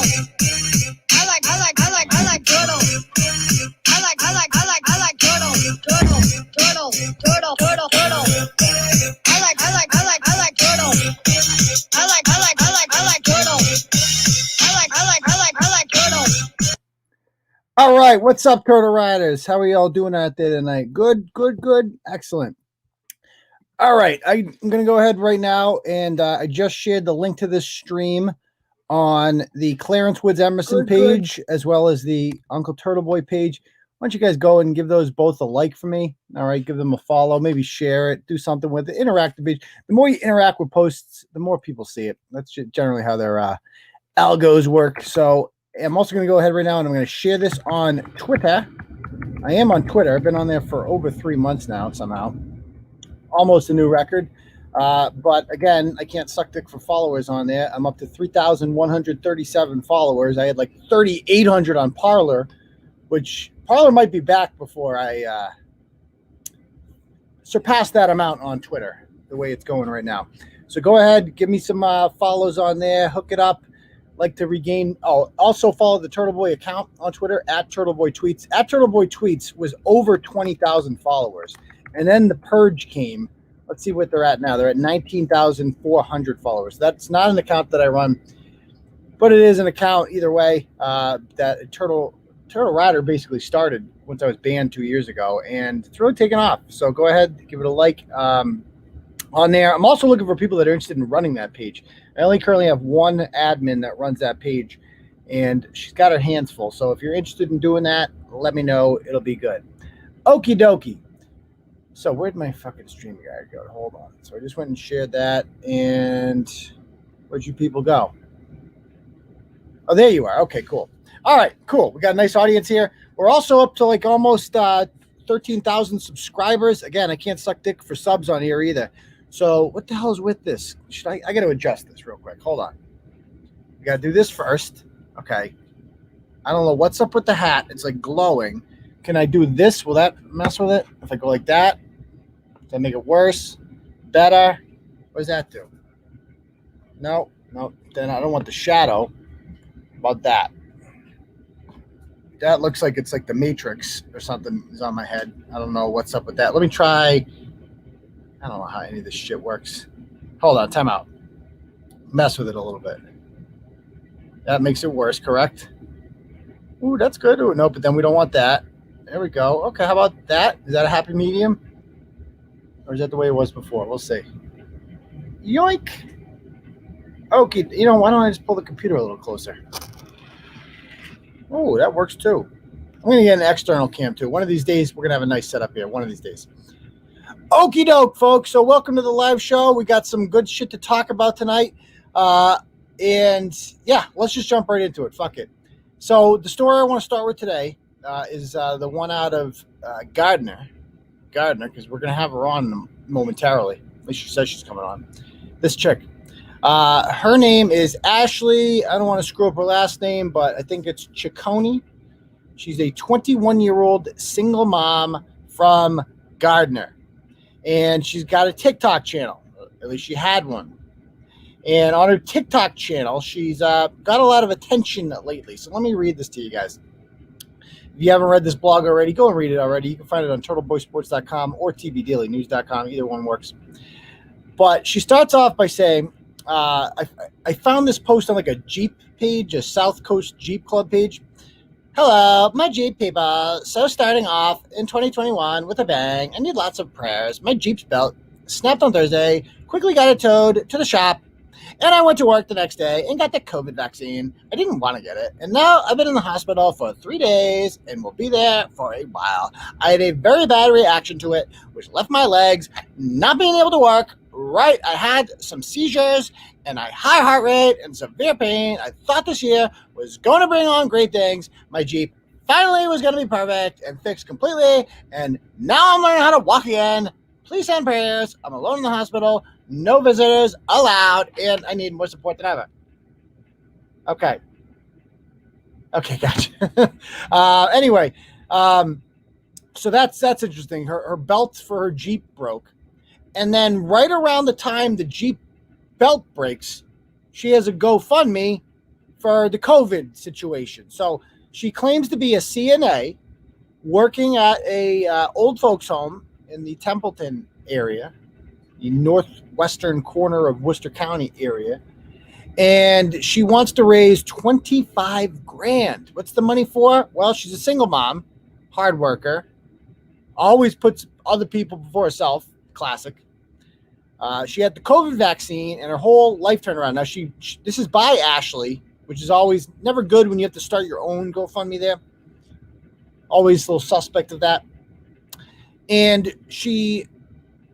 turtle. I like turtle. I like turtle. Turtle. I like turtle. I like turtle. I like turtle. All right, what's up, Turtle Riders? How are y'all doing out there tonight? Good. Excellent. All right, I'm going to go ahead right now, and I just shared the link to this stream on the Clarence Woods Emerson page, as well as the Uncle Turtleboy page. Why don't you guys go and give those both a like for me? All right, give them a follow, maybe share it, do something with it, interact the page. The more you interact with posts, the more people see it. That's generally how their algos work. So I'm also going to go ahead right now, and I'm going to share this on Twitter. I am on Twitter. I've been on there for over 3 months now, somehow. Almost a new record. But again, I can't suck dick for followers on there. I'm up to 3,137 followers. I had like 3,800 on Parler, which Parler might be back before I surpass that amount on Twitter, the way it's going right now. So go ahead, give me some follows on there, hook it up. Like to regain. Oh, also follow the Turtleboy account on Twitter at Turtleboy Tweets. At Turtleboy Tweets was over 20,000 followers. And then the purge came. Let's see what they're at now. They're at 19,400 followers. That's not an account that I run, but it is an account either way that Turtle Rider basically started once I was banned 2 years ago, and it's really taken off. So go ahead, give it a like on there. I'm also looking for people that are interested in running that page. I only currently have one admin that runs that page, and she's got her hands full. So if you're interested in doing that, let me know. It'll be good. Okie dokie. So where'd my fucking stream guide go? Hold on. So I just went and shared that. And where'd you people go? Oh, there you are. Okay, cool. All right, cool. We got a nice audience here. We're also up to like almost 13,000 subscribers. Again, I can't suck dick for subs on here either. So what the hell is with this? I got to adjust this real quick. Hold on. We got to do this first. Okay. I don't know what's up with the hat. It's like glowing. Can I do this? Will that mess with it? If I go like that? Does that make it worse? Better? What does that do? No. Then I don't want the shadow. How about that? That looks like it's like the Matrix or something is on my head. I don't know what's up with that. Let me try. I don't know how any of this shit works. Hold on. Time out. Mess with it a little bit. That makes it worse, correct? Ooh, that's good. Ooh, no, but then we don't want that. There we go. Okay, how about that? Is that a happy medium? Or is that the way it was before? We'll see. Yoink. Okay, why don't I just pull the computer a little closer? Oh, that works too. I'm going to get an external cam too. One of these days, we're going to have a nice setup here. One of these days. Okie doke, folks. So welcome to the live show. We got some good shit to talk about tonight. And yeah, let's just jump right into it. Fuck it. So the story I want to start with today is the one out of Gardner, because we're going to have her on momentarily. At least she says she's coming on. This chick. Her name is Ashley. I don't want to screw up her last name, but I think it's Chicoine. She's a 21-year-old single mom from Gardner. And she's got a TikTok channel. At least she had one. And on her TikTok channel, she's got a lot of attention lately. So let me read this to you guys. If you haven't read this blog already, go and read it already. You can find it on turtleboysports.com or tvdailynews.com. Either one works. But she starts off by saying, I found this post on like a Jeep page, a South Coast Jeep Club page. Hello, my Jeep people. So starting off in 2021 with a bang. I need lots of prayers. My Jeep's belt snapped on Thursday. Quickly got it towed to the shop. And I went to work the next day and got the COVID vaccine. I didn't want to get it. And now I've been in the hospital for 3 days and will be there for a while. I had a very bad reaction to it, which left my legs not being able to work. Right, I had some seizures and a high heart rate and severe pain. I thought this year was going to bring on great things. My Jeep finally was going to be perfect and fixed completely. And now I'm learning how to walk again. Please send prayers. I'm alone in the hospital. No visitors allowed, and I need more support than ever. Okay, gotcha. Anyway, so that's interesting. Her belt for her Jeep broke, and then right around the time the Jeep belt breaks, she has a GoFundMe for the COVID situation. So she claims to be a CNA working at a old folks home in the Templeton area, the northwestern corner of Worcester County area. And she wants to raise $25,000. What's the money for? Well, she's a single mom, hard worker, always puts other people before herself. Classic. She had the COVID vaccine and her whole life turned around. Now this is by Ashley, which is always never good when you have to start your own GoFundMe there. Always a little suspect of that. And she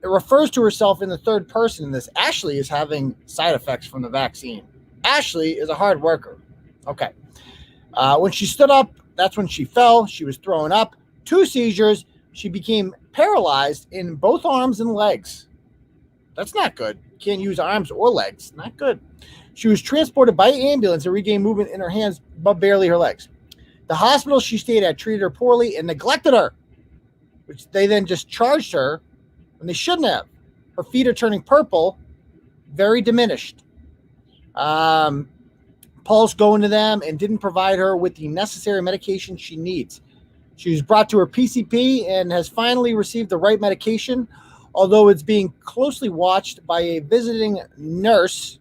refers to herself in the third person in this. Ashley is having side effects from the vaccine. Ashley is a hard worker. Okay. When she stood up, that's when she fell. She was throwing up. 2 seizures. She became paralyzed in both arms and legs. That's not good. Can't use arms or legs. Not good. She was transported by ambulance and regained movement in her hands, but barely her legs. The hospital she stayed at treated her poorly and neglected her, which they then just charged her when they shouldn't have. Her feet are turning purple, very diminished. Pulse going to them and didn't provide her with the necessary medication she needs. She was brought to her PCP and has finally received the right medication, although it's being closely watched by a visiting nurse,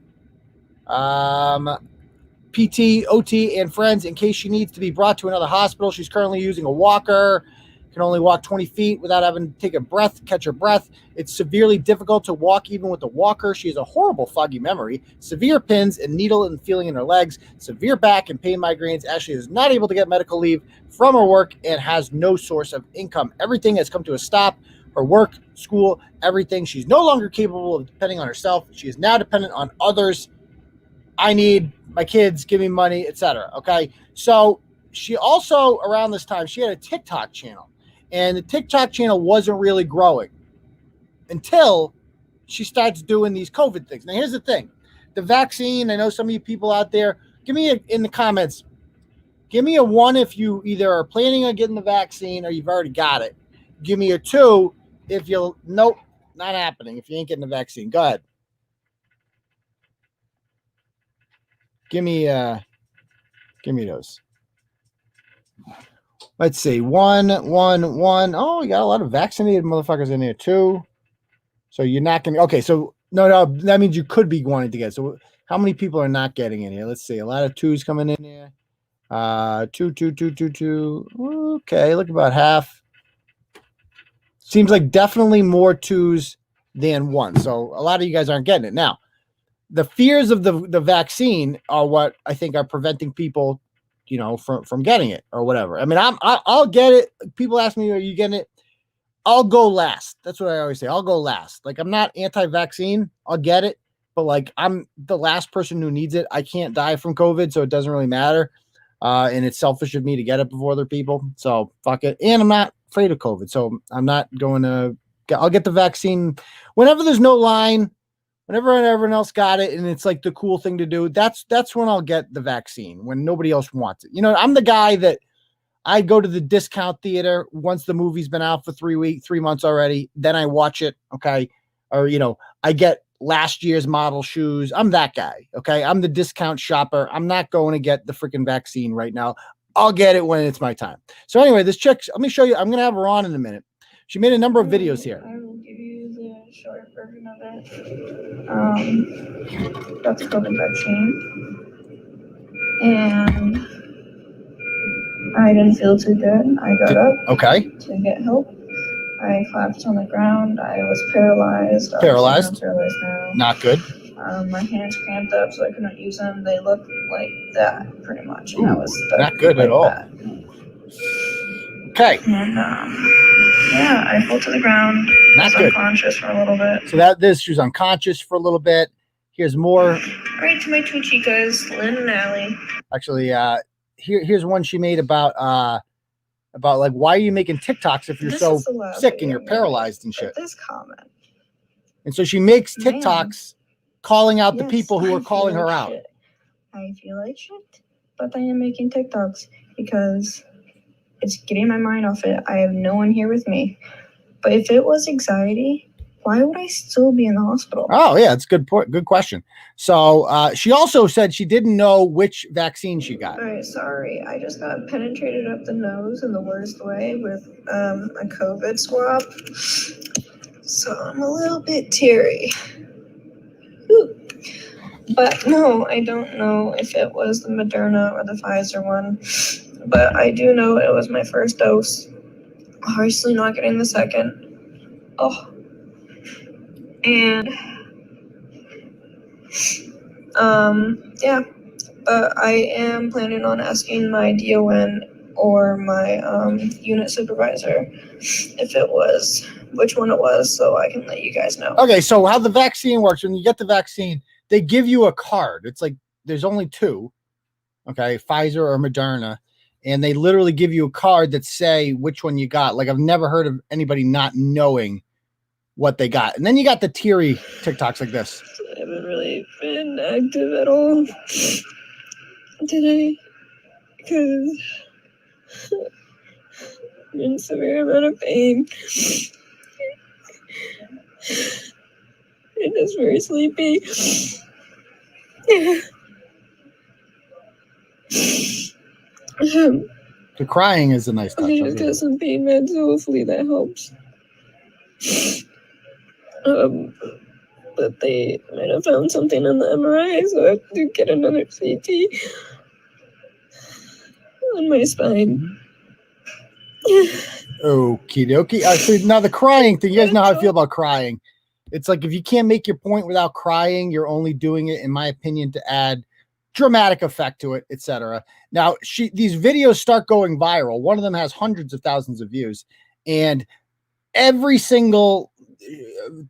PT, OT, and friends in case she needs to be brought to another hospital. She's currently using a walker, can only walk 20 feet without having to take a breath, catch her breath. It's severely difficult to walk even with a walker. She has a horrible foggy memory, severe pins and needle and feeling in her legs, severe back and pain migraines. Ashley is not able to get medical leave from her work and has no source of income. Everything has come to a stop. Her work, school, everything. She's no longer capable of depending on herself. She is now dependent on others. I need my kids, give me money, etc. Okay. So she also, around this time, she had a TikTok channel. And the TikTok channel wasn't really growing until she starts doing these COVID things. Now, here's the thing. The vaccine, I know some of you people out there, give me in the comments, give me a 1 if you either are planning on getting the vaccine or you've already got it. Give me a 2 if you'll, nope, not happening if you ain't getting the vaccine. Go ahead. Give me those. Let's see. 1, 1, 1. Oh, you got a lot of vaccinated motherfuckers in there too. So you're not going to, okay. So no, that means you could be wanting to get. So how many people are not getting in here? Let's see. A lot of 2s coming in here. 2, 2, 2, 2, 2. Okay. Look, about half. Seems like definitely more 2s than 1. So a lot of you guys aren't getting it. Now, the fears of the vaccine are what I think are preventing people, from getting it or whatever. I mean, I'll get it. People ask me, are you getting it? I'll go last. That's what I always say. I'll go last. Like, I'm not anti-vaccine. I'll get it. But like, I'm the last person who needs it. I can't die from COVID, so it doesn't really matter. And it's selfish of me to get it before other people. So fuck it. And I'm not afraid of COVID. So I'm not going to, I'll get the vaccine whenever there's no line. Whenever everyone else got it and it's like the cool thing to do, that's when I'll get the vaccine, when nobody else wants it. I'm the guy that I go to the discount theater once the movie's been out for 3 months already. Then I watch it. Okay. Or, I get last year's model shoes. I'm that guy. Okay. I'm the discount shopper. I'm not going to get the freaking vaccine right now. I'll get it when it's my time. So anyway, this chick, let me show you. I'm going to have her on in a minute. She made a number of videos here. I will give you the short version of it. That's COVID vaccine. And I didn't feel too good. I got up to get help. I collapsed on the ground. I was paralyzed. Paralyzed? I'm paralyzed now. Not good. My hands cramped up, so I couldn't use them. They looked like that, pretty much. And Ooh, that was not good at all. That. Okay. And I fell to the ground. Not was good. Unconscious for a little bit. So she was unconscious for a little bit. Here's more. Right to my 2 chicas, Lynn and Allie. Actually, here's one she made about like, why are you making TikToks if you're so sick and you're paralyzed and shit. This comment. And so she makes TikToks calling out the people who are calling her out. Shit. I feel like shit, but I am making TikToks because it's getting my mind off it. I have no one here with me. But if it was anxiety, why would I still be in the hospital? Oh, yeah, it's a good point. Good question. So she also said she didn't know which vaccine she got. All right, sorry. I just got penetrated up the nose in the worst way with a COVID swab. So I'm a little bit teary. Ooh. But no, I don't know if it was the Moderna or the Pfizer one. But I do know it was my first dose. Obviously not getting the second. Oh. And yeah. But I am planning on asking my DON or my unit supervisor if it was, which one it was, so I can let you guys know. Okay, so how the vaccine works, when you get the vaccine, they give you a card. It's like there's only two, okay, Pfizer or Moderna, and they literally give you a card that say which one you got. Like, I've never heard of anybody not knowing what they got. And then you got the teary TikToks like this. I haven't really been active at all today because I'm in severe amount of pain. I'm just very sleepy. The crying is a nice touch. I just got some pain meds, so hopefully that helps. But they might have found something on the MRI, so I have to get another CT on my spine. Okie dokie. So now the crying thing, you guys know how I feel about crying. It's like if you can't make your point without crying, you're only doing it, in my opinion, to add dramatic effect to it, etc. Now, these videos start going viral. One of them has hundreds of thousands of views, and every single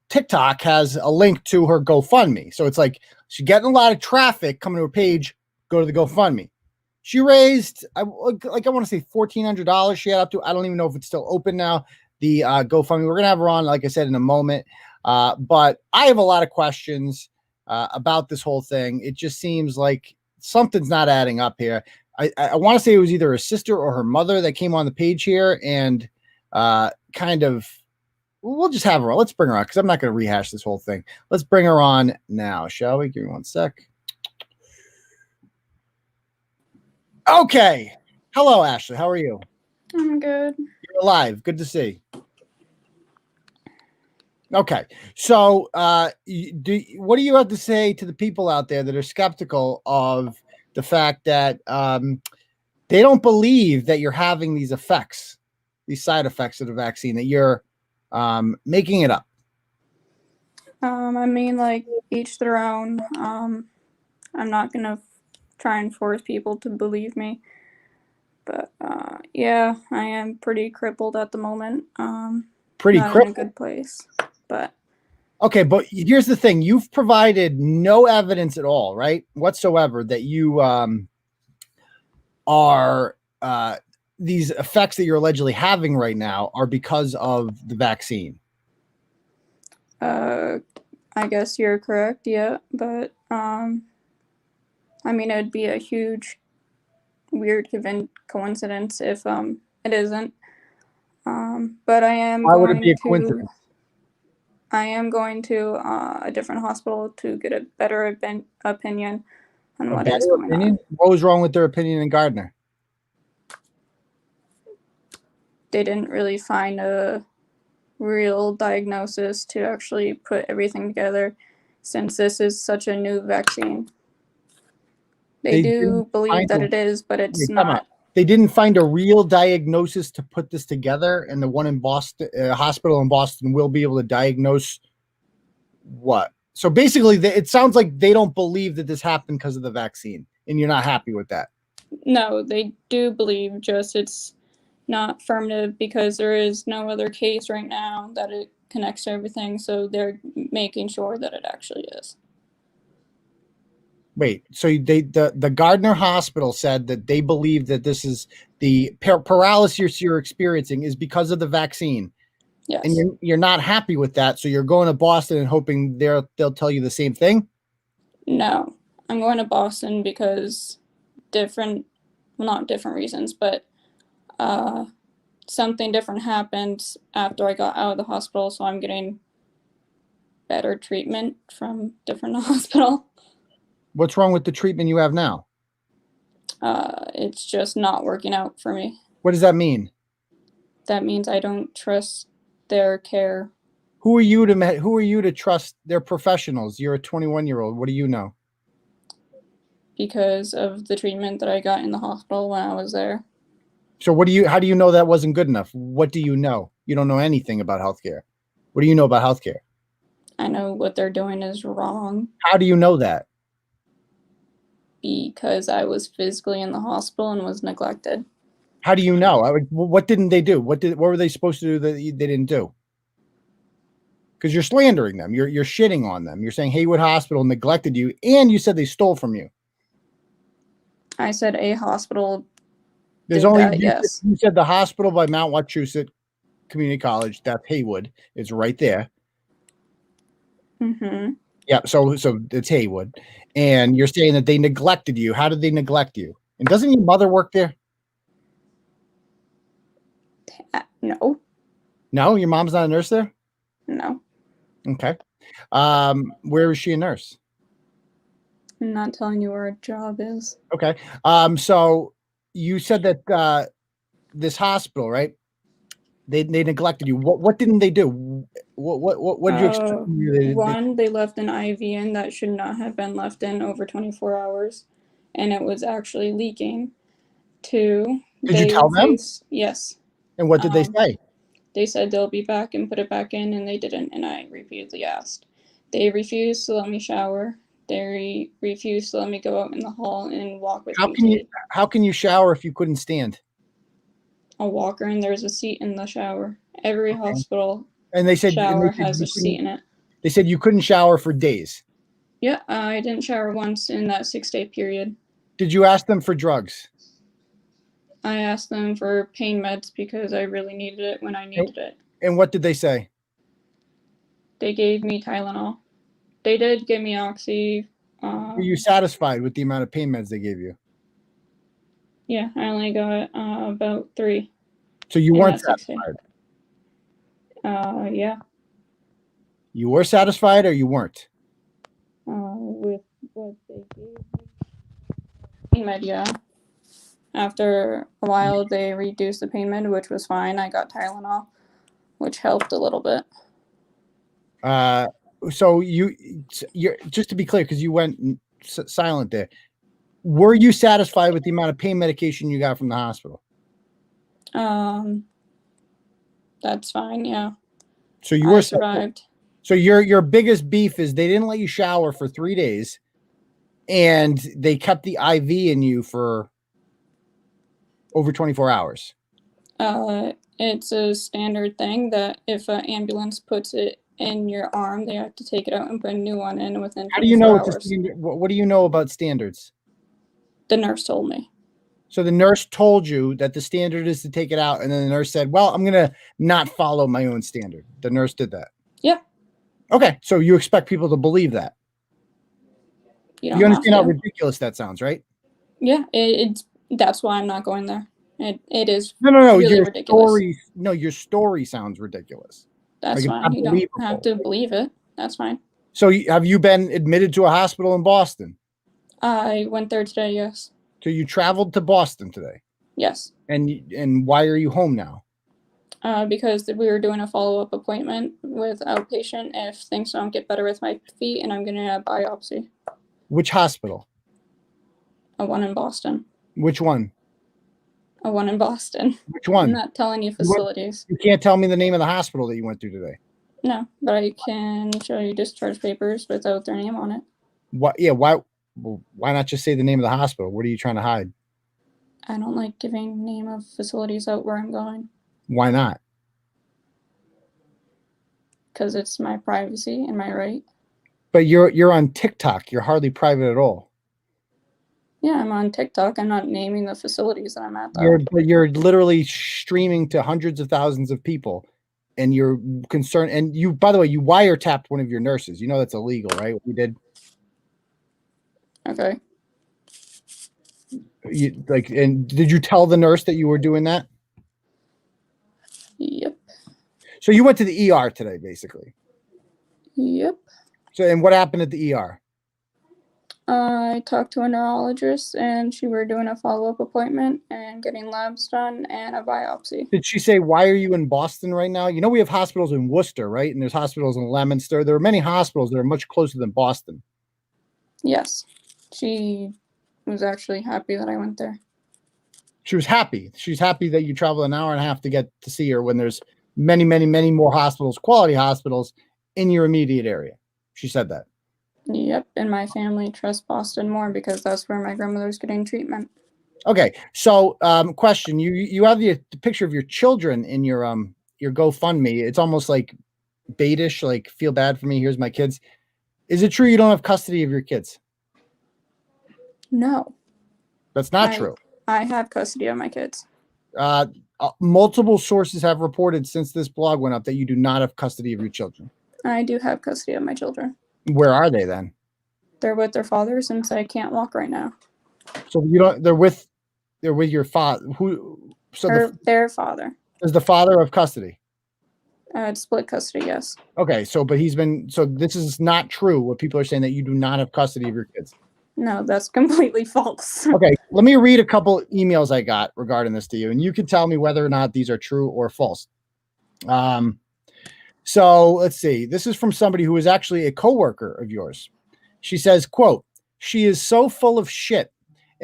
TikTok has a link to her GoFundMe. So it's like she's getting a lot of traffic coming to her page. Go to the GoFundMe. She raised, I want to say $1,400 she had up to. I don't even know if it's still open now, the GoFundMe. We're going to have her on, like I said, in a moment. But I have a lot of questions about this whole thing. It just seems like something's not adding up here. I want to say it was either her sister or her mother that came on the page here and kind of, we'll just have her on. Let's bring her on because I'm not going to rehash this whole thing. Let's bring her on now, shall we? Give me one sec. Okay. Hello, Ashley. How are you? I'm good. You're alive. Good to see. Okay. So what do you have to say to the people out there that are skeptical of the fact that they don't believe that you're having these effects, these side effects of the vaccine, that you're making it up? I mean, like, each their own. I'm not going to try and force people to believe me. But, yeah, I am pretty crippled at the moment. Pretty not crippled? in a good place. But okay, but here's the thing. You've provided no evidence at all, right, whatsoever, that you are these effects that you're allegedly having right now are because of the vaccine. I guess you're correct, yeah. But, I mean, it would be a huge, weird coincidence if it isn't. But I am Why would it be a coincidence? I am going to a different hospital to get a better opinion on what is going on. What was wrong with their opinion in Gardner? They didn't really find a real diagnosis to actually put everything together since this is such a new vaccine. They do believe that it is, but it's not. They didn't find a real diagnosis to put this together, and the one in Boston, hospital in Boston, will be able to diagnose what? So basically, it sounds like they don't believe that this happened because of the vaccine, and you're not happy with that. No, they do believe, just it's not affirmative because there is no other case right now that it connects to everything, so they're making sure that it actually is. Wait, so the Gardner Hospital said that they believe that this is the paralysis you're experiencing is because of the vaccine. Yes. And you're not happy with that, so you're going to Boston and hoping they'll tell you the same thing? No, I'm going to Boston because not different reasons, but something different happened after I got out of the hospital, so I'm getting better treatment from different hospital. What's wrong with the treatment you have now? It's just not working out for me. What does that mean? That means I don't trust their care. Who are you to trust? They're professionals. You're a 21-year-old. What do you know? Because of the treatment that I got in the hospital when I was there. So how do you know that wasn't good enough? What do you know? You don't know anything about healthcare. What do you know about healthcare? I know what they're doing is wrong. How do you know that? Because I was physically in the hospital and was neglected. How do you know? What didn't they do? What were they supposed to do that they didn't do? Because you're slandering them. You're shitting on them. You're saying Haywood Hospital neglected you, and you said they stole from you. I said a hospital. There's did only that, yes. You said the hospital by Mount Wachusett Community College. That's Haywood. It's right there. Mm-hmm. Yeah. So it's Haywood, and you're saying that they neglected you. How did they neglect you? And doesn't your mother work there? No. No, your mom's not a nurse there? No. Okay. Where is she a nurse? I'm not telling you where a job is. Okay. So you said that this hospital, right? They neglected you. What didn't they do? What did you expect from you? One, they left an IV in that should not have been left in over 24 hours, and it was actually leaking. Two, Did you tell them? Yes. And what did they say? They said they'll be back and put it back in, and they didn't, and I repeatedly asked. They refused to let me shower. They refused to let me go out in the hall and walk with me. How can you shower if you couldn't stand? A walker, and there's a seat in the shower. Every hospital and they said shower has a seat in it. They said you couldn't shower for days. Yeah, I didn't shower once in that 6-day period. Did you ask them for drugs? I asked them for pain meds because I really needed it when I needed it. And what did they say? They gave me Tylenol. They did give me Oxy. Were you satisfied with the amount of pain meds they gave you? Yeah, I only got about 3. So you weren't satisfied? Yeah. You were satisfied or you weren't? With what they gave me. Pain med, yeah. After a while, they reduced the pain med, which was fine. I got Tylenol, which helped a little bit. So you're just to be clear, because you went silent there. Were you satisfied with the amount of pain medication you got from the hospital? That's fine. Yeah. So you were survived. So your biggest beef is they didn't let you shower for 3 days, and they kept the IV in you for over 24 hours. It's a standard thing that if an ambulance puts it in your arm, they have to take it out and put a new one in within 24 hours. How do you know it's a standard? What do you know about standards? The nurse told me. So the nurse told you that the standard is to take it out, and then the nurse said, well, I'm going to not follow my own standard. The nurse did that. Yeah. Okay. So you expect people to believe that. You understand how ridiculous that sounds, right? Yeah. That's why I'm not going there. It is no. Really your ridiculous. Your story sounds ridiculous. That's fine. You don't have to believe it. That's fine. So have you been admitted to a hospital in Boston? I went there today. Yes. So you traveled to Boston today? Yes. And why are you home now? Because we were doing a follow-up appointment with outpatient if things don't get better with my feet, and I'm going to have a biopsy. Which hospital? A one in Boston. Which one? A one in Boston. Which one? I'm not telling you facilities. You can't tell me the name of the hospital that you went to today. No, but I can show you discharge papers without their name on it. What? Yeah. Why not just say the name of the hospital? What are you trying to hide? I don't like giving name of facilities out where I'm going. Why not? Because it's my privacy and my right. But you're on TikTok. You're hardly private at all. Yeah, I'm on TikTok. I'm not naming the facilities that I'm at, though. You're literally streaming to hundreds of thousands of people, and you're concerned. And you, by the way, you wiretapped one of your nurses. You know that's illegal, right? What you did. Okay. And did you tell the nurse that you were doing that? Yep. So you went to the ER today, basically. Yep. So, and what happened at the ER? I talked to a neurologist, and she were doing a follow-up appointment and getting labs done and a biopsy. Did she say, why are you in Boston right now? You know, we have hospitals in Worcester, right? And there's hospitals in Leominster. There are many hospitals that are much closer than Boston. Yes. She was actually happy that I went there. She was happy. She's happy that you travel an hour and a half to get to see her when there's many, many, many more hospitals, quality hospitals in your immediate area. She said that. Yep, and my family trusts Boston more because that's where my grandmother's getting treatment. Okay, so question: you have the picture of your children in your GoFundMe. It's almost like baitish, like feel bad for me. Here's my kids. Is it true you don't have custody of your kids? No. That's not true. I have custody of my kids. Multiple sources have reported since this blog went up that you do not have custody of your children. I do have custody of my children. Where are they then? They're with their father since I can't walk right now. So you don't. They're with your father. Who? So their father is the father of custody. It's split custody. Yes. Okay. So, but he's been. So this is not true. What people are saying that you do not have custody of your kids. No, that's completely false. Okay. Let me read a couple emails I got regarding this to you, and you can tell me whether or not these are true or false. So let's see. This is from somebody who is actually a coworker of yours. She says, quote, "She is so full of shit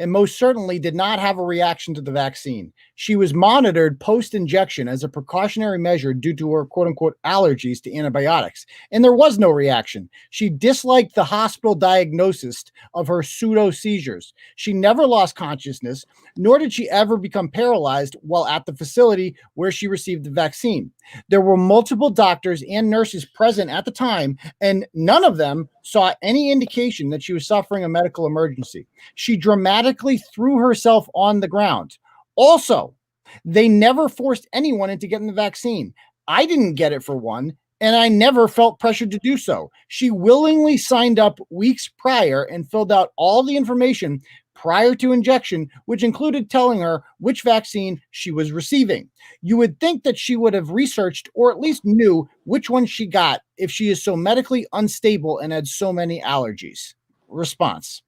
and most certainly did not have a reaction to the vaccine. She was monitored post-injection as a precautionary measure due to her quote-unquote allergies to antibiotics, and there was no reaction. She disliked the hospital diagnosis of her pseudo seizures. She never lost consciousness, nor did she ever become paralyzed while at the facility where she received the vaccine. There were multiple doctors and nurses present at the time, and none of them saw any indication that she was suffering a medical emergency. She dramatically threw herself on the ground. Also, they never forced anyone into getting the vaccine. I didn't get it for one, and I never felt pressured to do so. She willingly signed up weeks prior and filled out all the information prior to injection, which included telling her which vaccine she was receiving. You would think that she would have researched or at least knew which one she got if she is so medically unstable and had so many allergies." Response: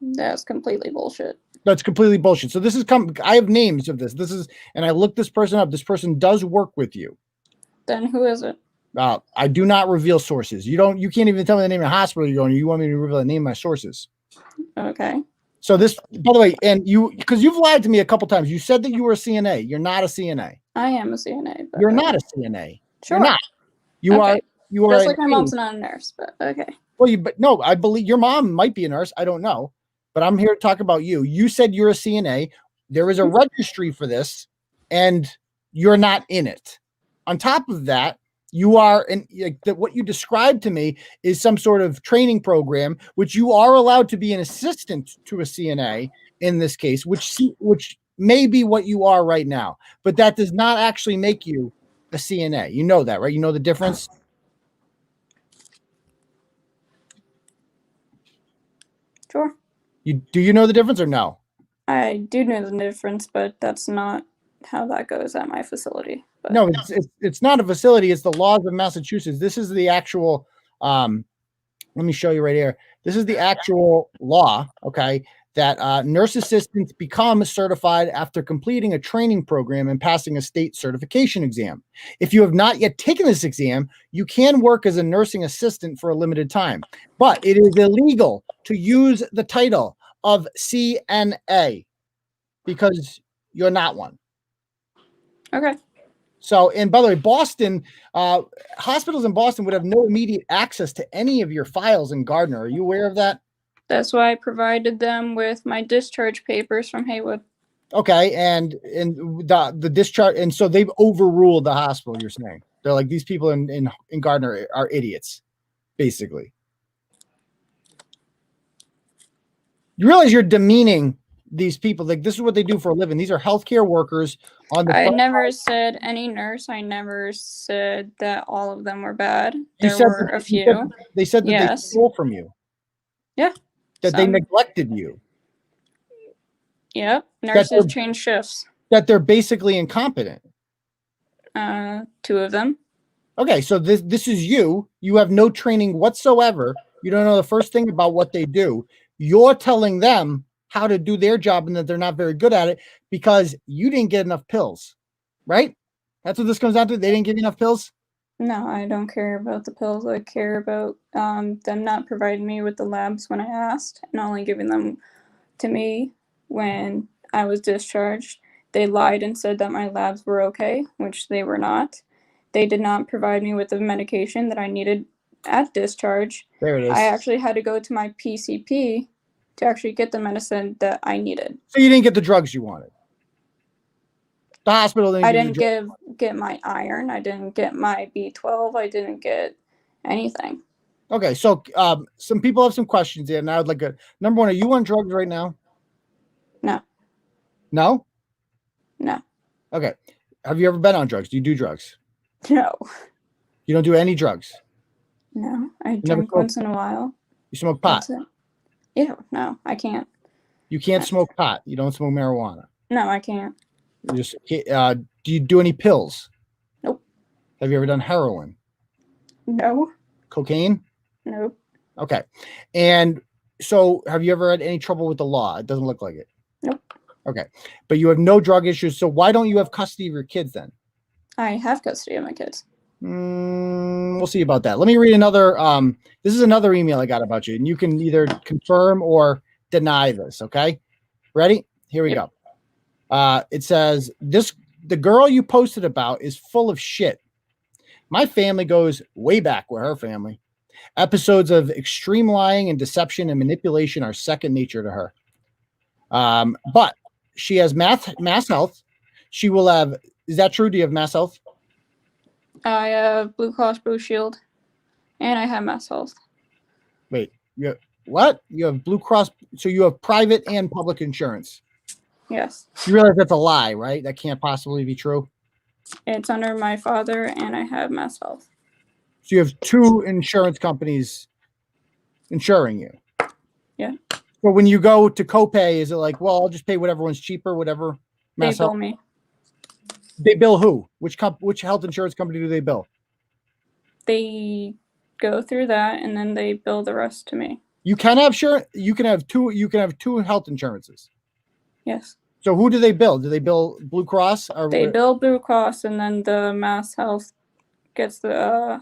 That's completely bullshit. That's completely bullshit. So this is I have names of this. This is, and I looked this person up. This person does work with you. Then who is it? I do not reveal sources. You can't even tell me the name of the hospital you're going to. You want me to reveal the name of my sources. Okay. So this, by the way, and because you've lied to me a couple times. You said that you were a CNA. You're not a CNA. I am a CNA. But You're not a CNA. Sure. You're not. You okay. are. You are. Just like my mom's not a nurse, but okay. Well, but no, I believe your mom might be a nurse. I don't know, but I'm here to talk about you. You said you're a CNA. There is a registry for this, and you're not in it. On top of that, you are, and what you described to me is some sort of training program, which you are allowed to be an assistant to a CNA in this case, which may be what you are right now, but that does not actually make you a CNA. You know that, right? You know the difference. Sure. Do you know the difference or no? I do know the difference, but that's not how that goes at my facility. But. No, it's not a facility. It's the laws of Massachusetts. This is the actual, let me show you right here. This is the actual law, okay, that nurse assistants become certified after completing a training program and passing a state certification exam. If you have not yet taken this exam, you can work as a nursing assistant for a limited time, but it is illegal to use the title of CNA because you're not one. Okay. So, and by the way, Boston, hospitals in Boston would have no immediate access to any of your files in Gardner. Are you aware of that? That's why I provided them with my discharge papers from Haywood. Okay, and the discharge, and so they've overruled the hospital. You're saying they're like, these people in Gardner are idiots, basically. You realize you're demeaning these people. Like, this is what they do for a living. These are healthcare workers on the. I never said any nurse. I never said that all of them were bad. There were a few. They said that they stole from you. Yeah. That they neglected you. Yep. Nurses change shifts. That they're basically incompetent. 2 of them. Okay, so this is you. You have no training whatsoever. You don't know the first thing about what they do. You're telling them how to do their job and that they're not very good at it because you didn't get enough pills, right? That's what this comes down to. They didn't give you enough pills. No, I don't care about the pills. I care about them not providing me with the labs when I asked and only giving them to me when I was discharged. They lied and said that my labs were okay, which they were not. They did not provide me with the medication that I needed at discharge. There it is. I actually had to go to my PCP to actually get the medicine that I needed. So you didn't get the drugs you wanted. The hospital didn't. I didn't get my iron. I didn't get my B12. I didn't get anything. Okay, so some people have some questions here, and I would like number one. Are you on drugs right now? No. No. No. Okay. Have you ever been on drugs? Do you do drugs? No. You don't do any drugs? No. I drink once in a while. You smoke pot? Ew, no, I can't. You can't smoke pot. You don't smoke marijuana. No, I can't. You just do you do any pills? Nope. Have you ever done heroin? No. Cocaine? Nope. Okay. And so have you ever had any trouble with the law? It doesn't look like it. Nope. Okay. But you have no drug issues. So why don't you have custody of your kids then? I have custody of my kids. We'll see about that. Let me read another. This is another email I got about you, and you can either confirm or deny this. Okay. Ready? Here we go. It says the girl you posted about is full of shit. My family goes way back with her family. Episodes of extreme lying and deception and manipulation are second nature to her. But she has mass health. She will have. Is that true? Do you have mass health? I have Blue Cross Blue Shield, and I have mass health. Wait, what? You have Blue Cross, so you have private and public insurance. Yes. You realize that's a lie, right? That can't possibly be true. It's under my father, and I have mass health. So you have two insurance companies insuring you. Yeah. So when you go to copay, is it like, well, I'll just pay whatever one's cheaper, whatever? They bill me. They bill who? Which health insurance company do they bill? They go through that, and then they bill the rest to me. You can have You can have two. You can have two health insurances. Yes. So who do they bill? Do they bill Blue Cross? Or they bill Blue Cross, and then the mass health gets the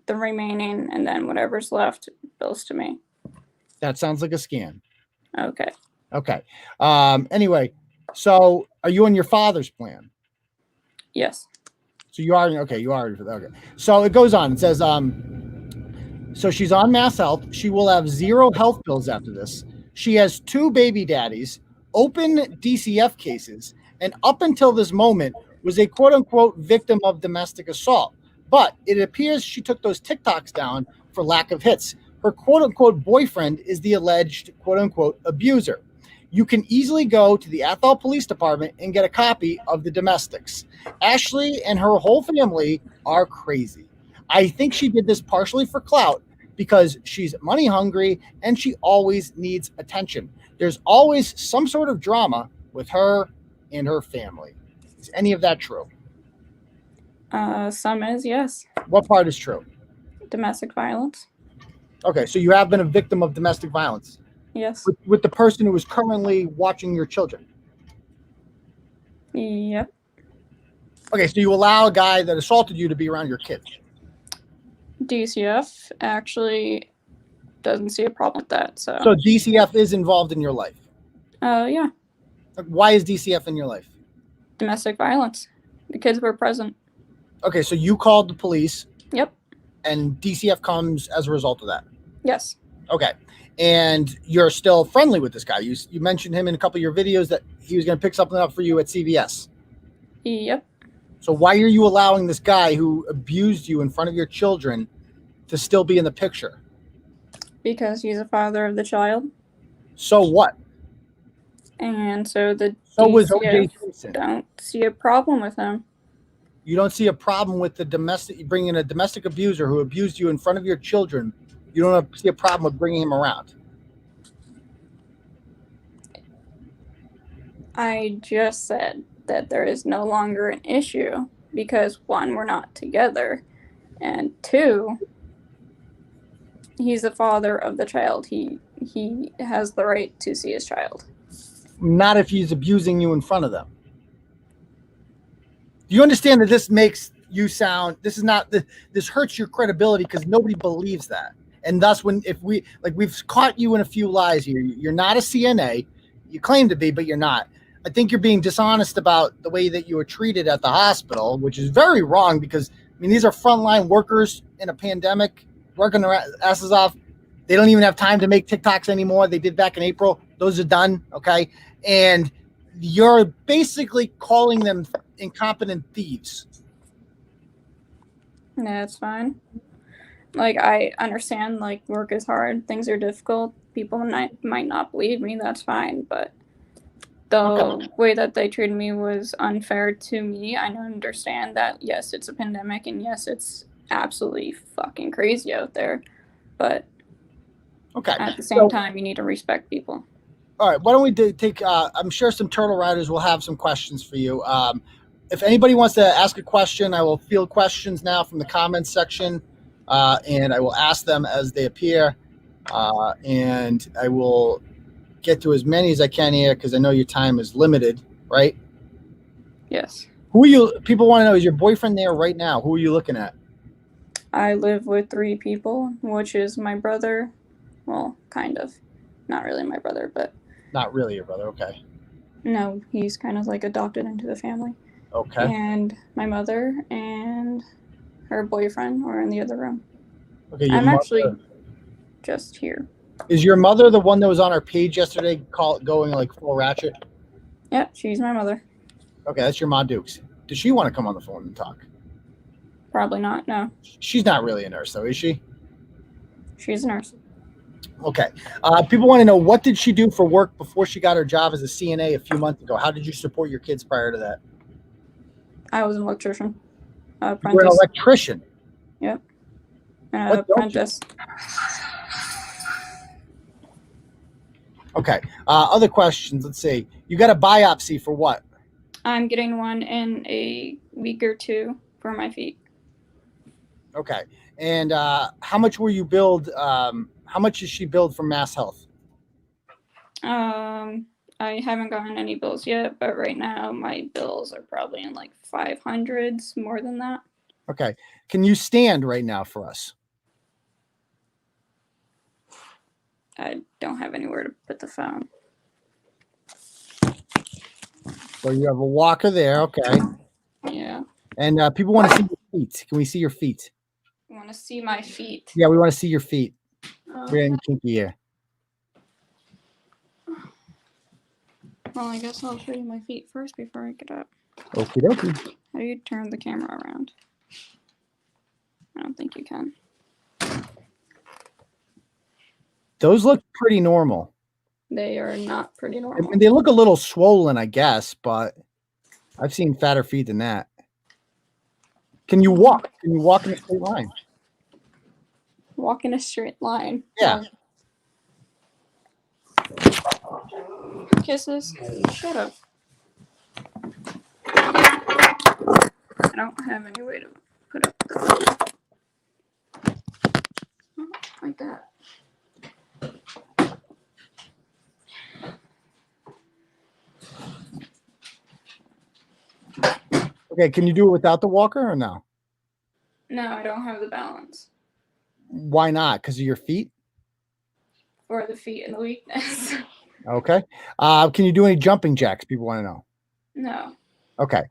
remaining, and then whatever's left bills to me. That sounds like a scam. Okay. Okay. Anyway, so are you on your father's plan? Yes. So you are okay. You are okay. So it goes on. It says, so she's on mass health. She will have 0 health bills after this. She has 2 baby daddies, open DCF cases, and up until this moment was a quote unquote victim of domestic assault. But it appears she took those TikToks down for lack of hits. Her quote unquote boyfriend is the alleged quote unquote abuser. You can easily go to the Athol Police Department and get a copy of the domestics. Ashley and her whole family are crazy. I think she did this partially for clout because she's money hungry and she always needs attention. There's always some sort of drama with her and her family. Is any of that true? Some is, yes. What part is true? Domestic violence. Okay, so you have been a victim of domestic violence. Yes. With the person who is currently watching your children. Yep. Okay, so you allow a guy that assaulted you to be around your kids. DCF actually doesn't see a problem with that. So DCF is involved in your life? Yeah. Why is DCF in your life? Domestic violence. The kids were present. Okay, so you called the police. Yep. And DCF comes as a result of that? Yes. Okay. And you're still friendly with this guy. You mentioned him in a couple of your videos that he was going to pick something up for you at CVS. Yep. So why are you allowing this guy who abused you in front of your children to still be in the picture? Because he's a father of the child. So what? And so the was O.J. Simpson. Don't see a problem with him. You don't see a problem with bringing a domestic abuser who abused you in front of your children. You don't see a problem with bringing him around. I just said that there is no longer an issue because, one, we're not together, And 2, he's the father of the child. He has the right to see his child. Not if he's abusing you in front of them. Do you understand that this makes you sound, this hurts your credibility because nobody believes that. And thus we've caught you in a few lies here. You're not a CNA. You claim to be, but you're not. I think you're being dishonest about the way that you were treated at the hospital, which is very wrong because, I mean, these are frontline workers in a pandemic working their asses off. They don't even have time to make TikToks anymore. They did back in April. Those are done, okay? And you're basically calling them incompetent thieves. Yeah, it's fine. Like, I understand, like, work is hard. Things are difficult. People might not believe me. That's fine. But the way that they treated me was unfair to me. I understand that, yes, it's a pandemic, and yes, it's absolutely fucking crazy out there. But at the same time, you need to respect people. All right, why don't we take, I'm sure some Turtle Riders will have some questions for you. If anybody wants to ask a question, I will field questions now from the comments section, and I will ask them as they appear, and I will get to as many as I can here because I know your time is limited, right? Yes. People want to know, is your boyfriend there right now? Who are you looking at? I live with 3 people, which is my brother. Well, kind of. Not really my brother, but... Not really your brother, okay. No, he's kind of like adopted into the family. Okay. And my mother and her boyfriend are in the other room. Okay. I'm actually just here. Is your mother the one that was on our page yesterday going like full ratchet? Yep, she's my mother. Okay, that's your Ma Dukes. Does she want to come on the phone and talk? Probably not, no. She's not really a nurse, though, is she? She's a nurse. Okay. People want to know, what did she do for work before she got her job as a CNA a few months ago? How did you support your kids prior to that? I was an electrician. You were an electrician? Yep. An apprentice. Okay. Other questions. Let's see. You got a biopsy for what? I'm getting one in a week or 2 for my feet. Okay. And how much were you billed? How much is she billed from Mass Health? I haven't gotten any bills yet, but right now my bills are probably in like 500s, more than that. Okay. Can you stand right now for us? I don't have anywhere to put the phone. So you have a walker there. Okay. Yeah. And people want to see your feet. Can we see your feet? You want to see my feet? Yeah, we want to see your feet. We're in kinky here. Well, I guess I'll show you my feet first before I get up. Okie dokie. How do you turn the camera around? I don't think you can. Those look pretty normal. They are not pretty normal. I mean, they look a little swollen, I guess, but I've seen fatter feet than that. Can you walk? Can you walk in a straight line? Walk in a straight line? Yeah. Kisses? Shut up. I don't have any way to put up the phone. Like that. Okay, can you do it without the walker or no? No, I don't have the balance. Why not? Because of your feet? Or the feet and the weakness. Okay. Can you do any jumping jacks? People want to know. No. Okay.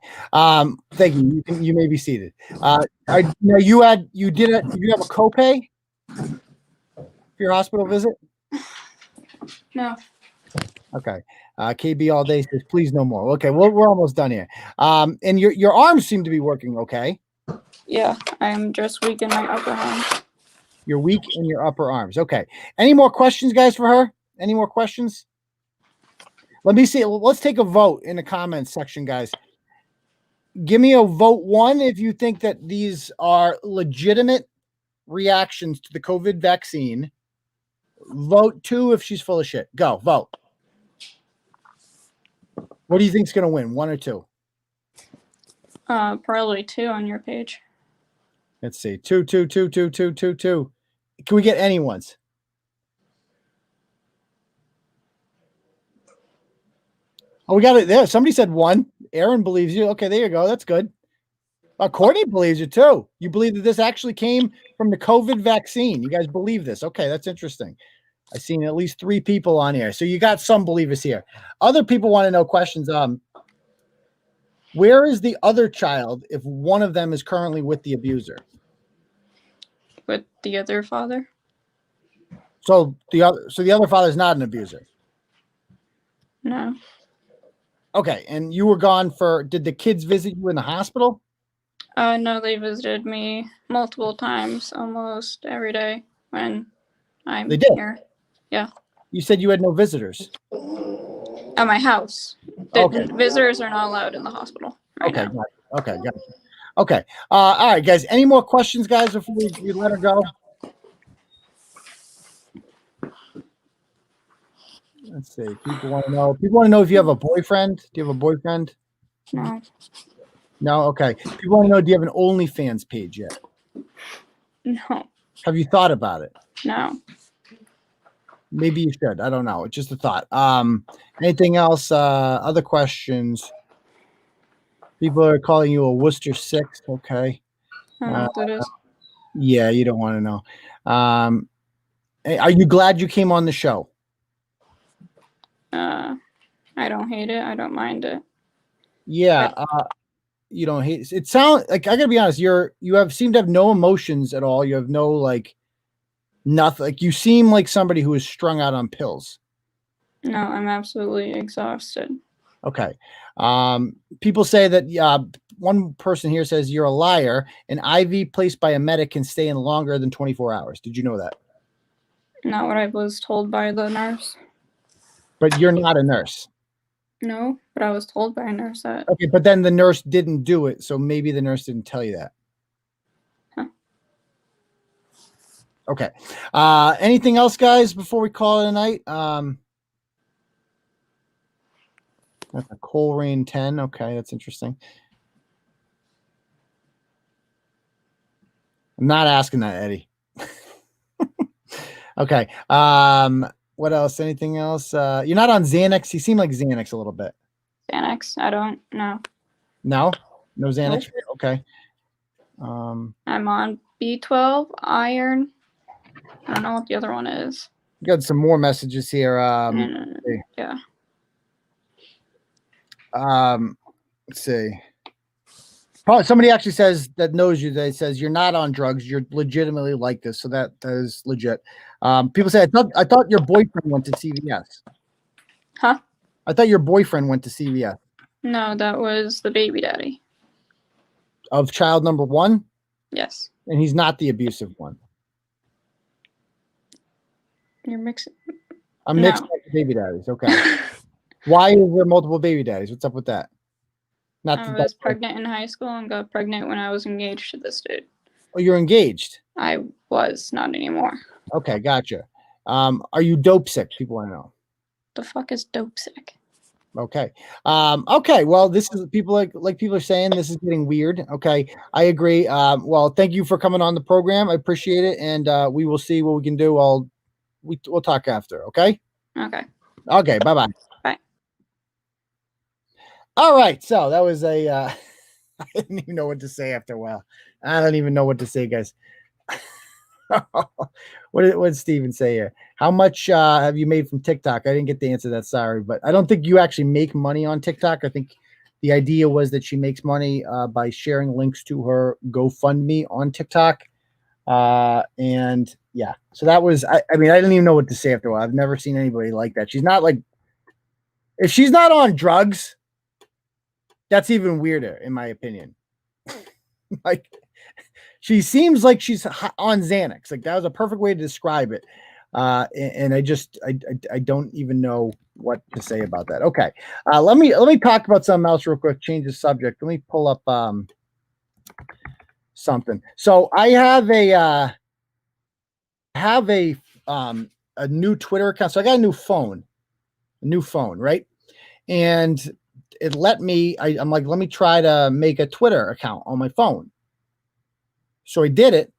Thank you. You may be seated. Now you have a copay for your hospital visit? No. Okay. KB all day says, please no more. Okay. Well, we're almost done here. And your arms seem to be working okay. Yeah, I'm just weak in my upper arm. You're weak in your upper arms. Okay. Any more questions, guys, for her? Any more questions? Let me see. Let's take a vote in the comments section, guys. Give me a vote 1 if you think that these are legitimate reactions to the COVID vaccine. Vote 2 if she's full of shit. Go, vote. What do you think's going to win, 1 or 2? Probably 2 on your page. Let's see. 2. Can we get anyone's? Oh, we got it there. Somebody said 1. Aaron believes you. Okay, there you go. That's good. Courtney believes you too. You believe that this actually came from the COVID vaccine. You guys believe this. Okay, that's interesting. I've seen at least 3 people on here. So you got some believers here. Other people want to know questions. Where is the other child if one of them is currently with the abuser? With the other father? So the other father is not an abuser. No. Okay, and you were gone for. Did the kids visit you in the hospital? No, they visited me multiple times, almost every day when I'm They did? here. Yeah. You said you had no visitors. At my house. The Okay. visitors are not allowed in the hospital right now. Gotcha. Okay, gotcha. Okay. All right, guys. Any more questions, guys, before we let her go? Let's see. People want to know. People want to know if you have a boyfriend. Do you have a boyfriend? No. No. Okay. People want to know. Do you have an OnlyFans page yet? No. Have you thought about it? No. Maybe you should. I don't know. It's just a thought. Anything else? Other questions? People are calling you a Worcester 6. Okay. I don't know what that is. Yeah, you don't want to know. Are you glad you came on the show? I don't hate it. I don't mind it. Yeah. You don't hate it. Sounds like, I gotta be honest, you seem to have no emotions at all. You have no nothing. Like, you seem like somebody who is strung out on pills. No, I'm absolutely exhausted. Okay. People say that one person here says you're a liar. An IV placed by a medic can stay in longer than 24 hours. Did you know that? Not what I was told by the nurse. But you're not a nurse. No, but I was told by a nurse that. Okay, but then the nurse didn't do it, so maybe the nurse didn't tell you that. Huh. Okay. Anything else, guys, before we call it a night? That's a Coleraine 10. Okay, that's interesting. I'm not asking that, Eddie. Okay. What else? Anything else? You're not on Xanax. You seem like Xanax a little bit. Xanax? I don't know. No Xanax. Nope. Okay. I'm on B12, iron. I don't know what the other one is. Got some more messages here. Yeah. Let's see. Probably somebody actually says that knows you. That says you're not on drugs. You're legitimately like this. So that is legit. People say I thought your boyfriend went to CVS. Huh? I thought your boyfriend went to CVS. No, that was the baby daddy. Of child number 1? Yes. And he's not the abusive one. You're mixing. I'm mixing up baby daddies. Okay. Why is there multiple baby daddies? What's up with that? I was pregnant in high school and got pregnant when I was engaged to this dude. Oh, you're engaged? I was, not anymore. Okay, gotcha. Are you dope sick? People want to know. The fuck is dope sick? Okay. Okay. Well, this is people like people are saying this is getting weird. Okay. I agree. Well, thank you for coming on the program. I appreciate it. And we will see what we can do. We'll talk after. Okay. Okay. Okay. Bye-bye. Bye. All right. So that was I didn't even know what to say after a while. I don't even know what to say, guys. What did Steven say here? How much have you made from TikTok? I didn't get the answer to that. Sorry, but I don't think you actually make money on TikTok. I think the idea was that she makes money by sharing links to her GoFundMe on TikTok. And yeah, so that was, I mean, I didn't even know what to say after a while. I've never seen anybody like that. She's not if she's not on drugs, that's even weirder, in my opinion. She seems like she's on Xanax. Like, that was a perfect way to describe it. And I don't even know what to say about that. Okay. Let me talk about something else real quick. Change the subject. Let me pull up something. So I have a new Twitter account. So I got a new phone, right? And it let me, I'm like, let me try to make a Twitter account on my phone. So I did it,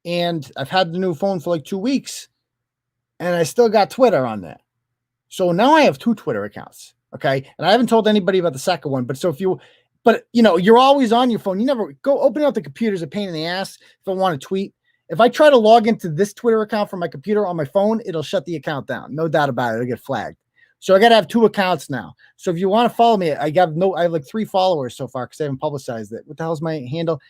and I've had the new phone for like 2 weeks, and I still got Twitter on there. So now I have 2 Twitter accounts. Okay. And I haven't told anybody about the second one, but you're always on your phone. You never go open up the computer's a pain in the ass if I want to tweet. If I try to log into this Twitter account from my computer on my phone, it'll shut the account down. No doubt about it. It'll get flagged. So I got to have 2 accounts now. So if you want to follow me, I have like 3 followers so far because I haven't publicized it. What the hell is my handle?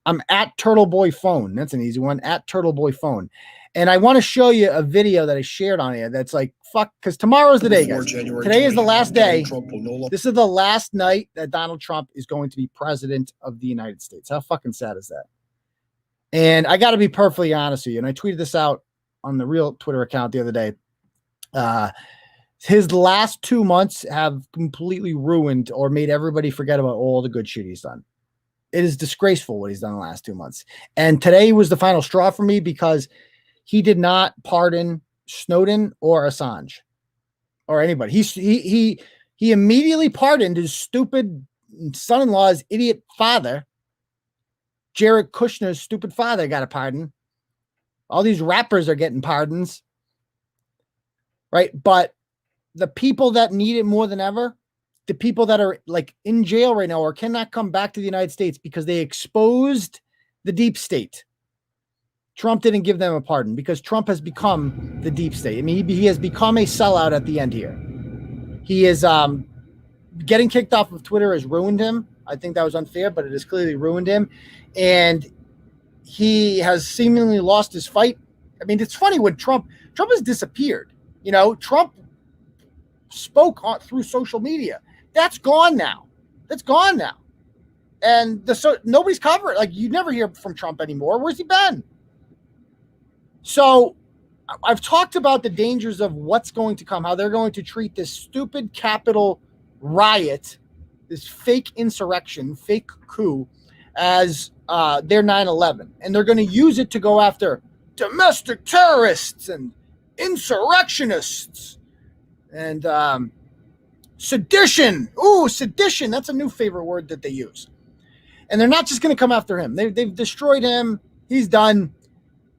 I'm at Turtleboy Phone. That's an easy one. At Turtleboy Phone. And I want to show you a video that I shared on here that's like, fuck, because tomorrow's the day, guys. Today is the last day. This is the last night that Donald Trump is going to be president of the United States. How fucking sad is that? And I got to be perfectly honest with you. And I tweeted this out on the real Twitter account the other day. His last 2 months have completely ruined or made everybody forget about all the good shit he's done. It is disgraceful what he's done the last 2 months. And today was the final straw for me because he did not pardon Snowden or Assange or anybody. He immediately pardoned his stupid son-in-law's idiot father. Jared Kushner's stupid father got a pardon. All these rappers are getting pardons. Right? But the people that need it more than ever, the people that are like in jail right now or cannot come back to the United States because they exposed the deep state. Trump didn't give them a pardon because Trump has become the deep state. I mean, he has become a sellout at the end here. He is getting kicked off of Twitter has ruined him. I think that was unfair, but it has clearly ruined him. And he has seemingly lost his fight. I mean, it's funny when Trump has disappeared. You know, Trump spoke through social media. That's gone now. And nobody's covering. Like, you never hear from Trump anymore. Where's he been? So I've talked about the dangers of what's going to come, how they're going to treat this stupid Capitol riot, this fake insurrection, fake coup, as their 9/11. And they're going to use it to go after domestic terrorists and insurrectionists and sedition. Ooh, sedition. That's a new favorite word that they use. And they're not just going to come after him. They've destroyed him. He's done.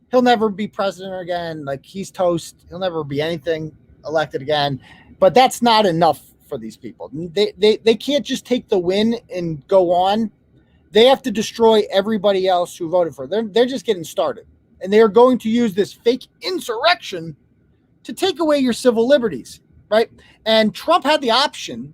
He'll never be president again. Like, he's toast. He'll never be anything elected again. But that's not enough for these people. They can't just take the win and go on. They have to destroy everybody else who voted for them. They're just getting started. And they are going to use this fake insurrection to take away your civil liberties, right? And Trump had the option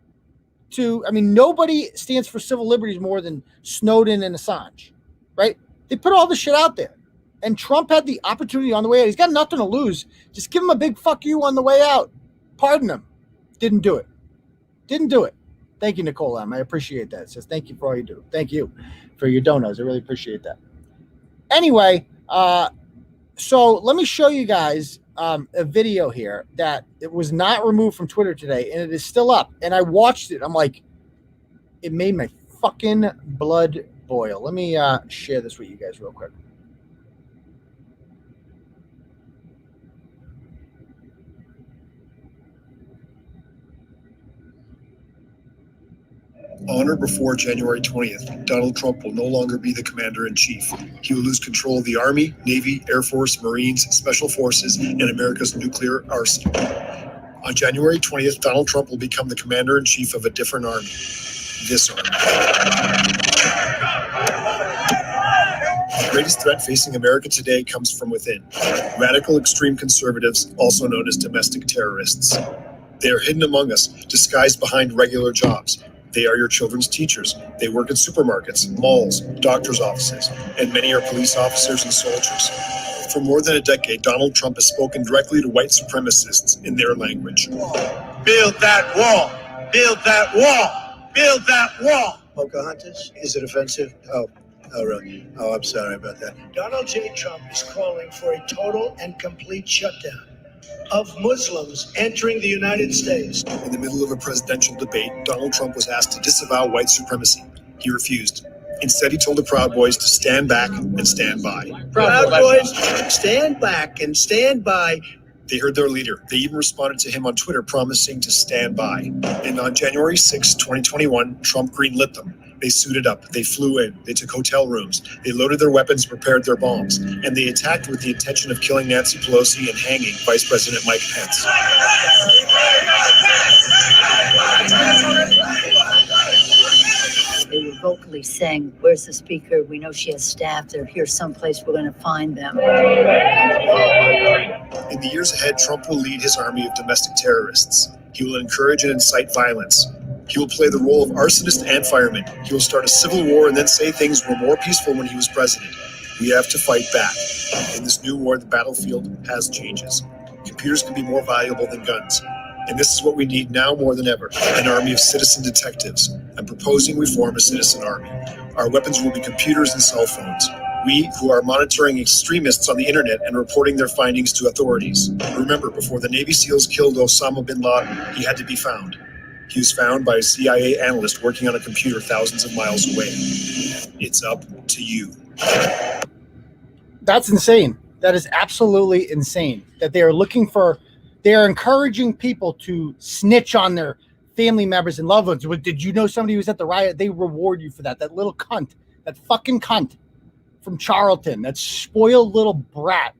to, I mean, nobody stands for civil liberties more than Snowden and Assange, right? They put all this shit out there. And Trump had the opportunity on the way out. He's got nothing to lose. Just give him a big fuck you on the way out. Pardon him. Didn't do it. Thank you, Nicole M. I appreciate that. It says, thank you for all you do. Thank you for your donos. I really appreciate that. Anyway, so let me show you guys a video here that it was not removed from Twitter today, and it is still up. And I watched it. I'm like, it made my fucking blood boil. Let me share this with you guys real quick. On or before January 20th, Donald Trump will no longer be the commander-in-chief. He will lose control of the Army, Navy, Air Force, Marines, Special Forces, and America's nuclear arsenal. On January 20th, Donald Trump will become the commander-in-chief of a different army. This army. The greatest threat facing America today comes from within. Radical extreme conservatives, also known as domestic terrorists. They are hidden among us, disguised behind regular jobs. They are your children's teachers. They work in supermarkets, malls, doctors' offices, and many are police officers and soldiers. For more than a decade, Donald Trump has spoken directly to white supremacists in their language. Build that wall! Build that wall! Build that wall! Pocahontas? Is it offensive? Oh, really? Oh, I'm sorry about that. Donald J. Trump is calling for a total and complete shutdown of Muslims entering the United States. In the middle of a presidential debate, Donald Trump was asked to disavow white supremacy. He refused. Instead, he told the Proud Boys to stand back and stand by. Proud Boys, stand back and stand by. They heard their leader. They even responded to him on Twitter, promising to stand by. And on January 6, 2021, Trump greenlit them. They suited up, they flew in, they took hotel rooms, they loaded their weapons, prepared their bombs, and they attacked with the intention of killing Nancy Pelosi and hanging Vice President Mike Pence. They were vocally saying, "Where's the speaker? We know she has staff. They're here someplace. We're going to find them." In the years ahead, Trump will lead his army of domestic terrorists. He will encourage and incite violence. He will play the role of arsonist and fireman. He will start a civil war and then say things were more peaceful when he was president. We have to fight back. In this new war, the battlefield has changes. Computers can be more valuable than guns. And this is what we need now more than ever, an army of citizen detectives. I'm proposing we form a citizen army. Our weapons will be computers and cell phones. We who are monitoring extremists on the internet and reporting their findings to authorities. Remember, before the Navy SEALs killed Osama bin Laden, he had to be found. He was found by a CIA analyst working on a computer thousands of miles away. It's up to you. That's insane. That is absolutely insane that they are looking for, they are encouraging people to snitch on their family members and loved ones. Did you know somebody who was at the riot? They reward you for that. That little cunt, that fucking cunt from Charlton, that spoiled little brat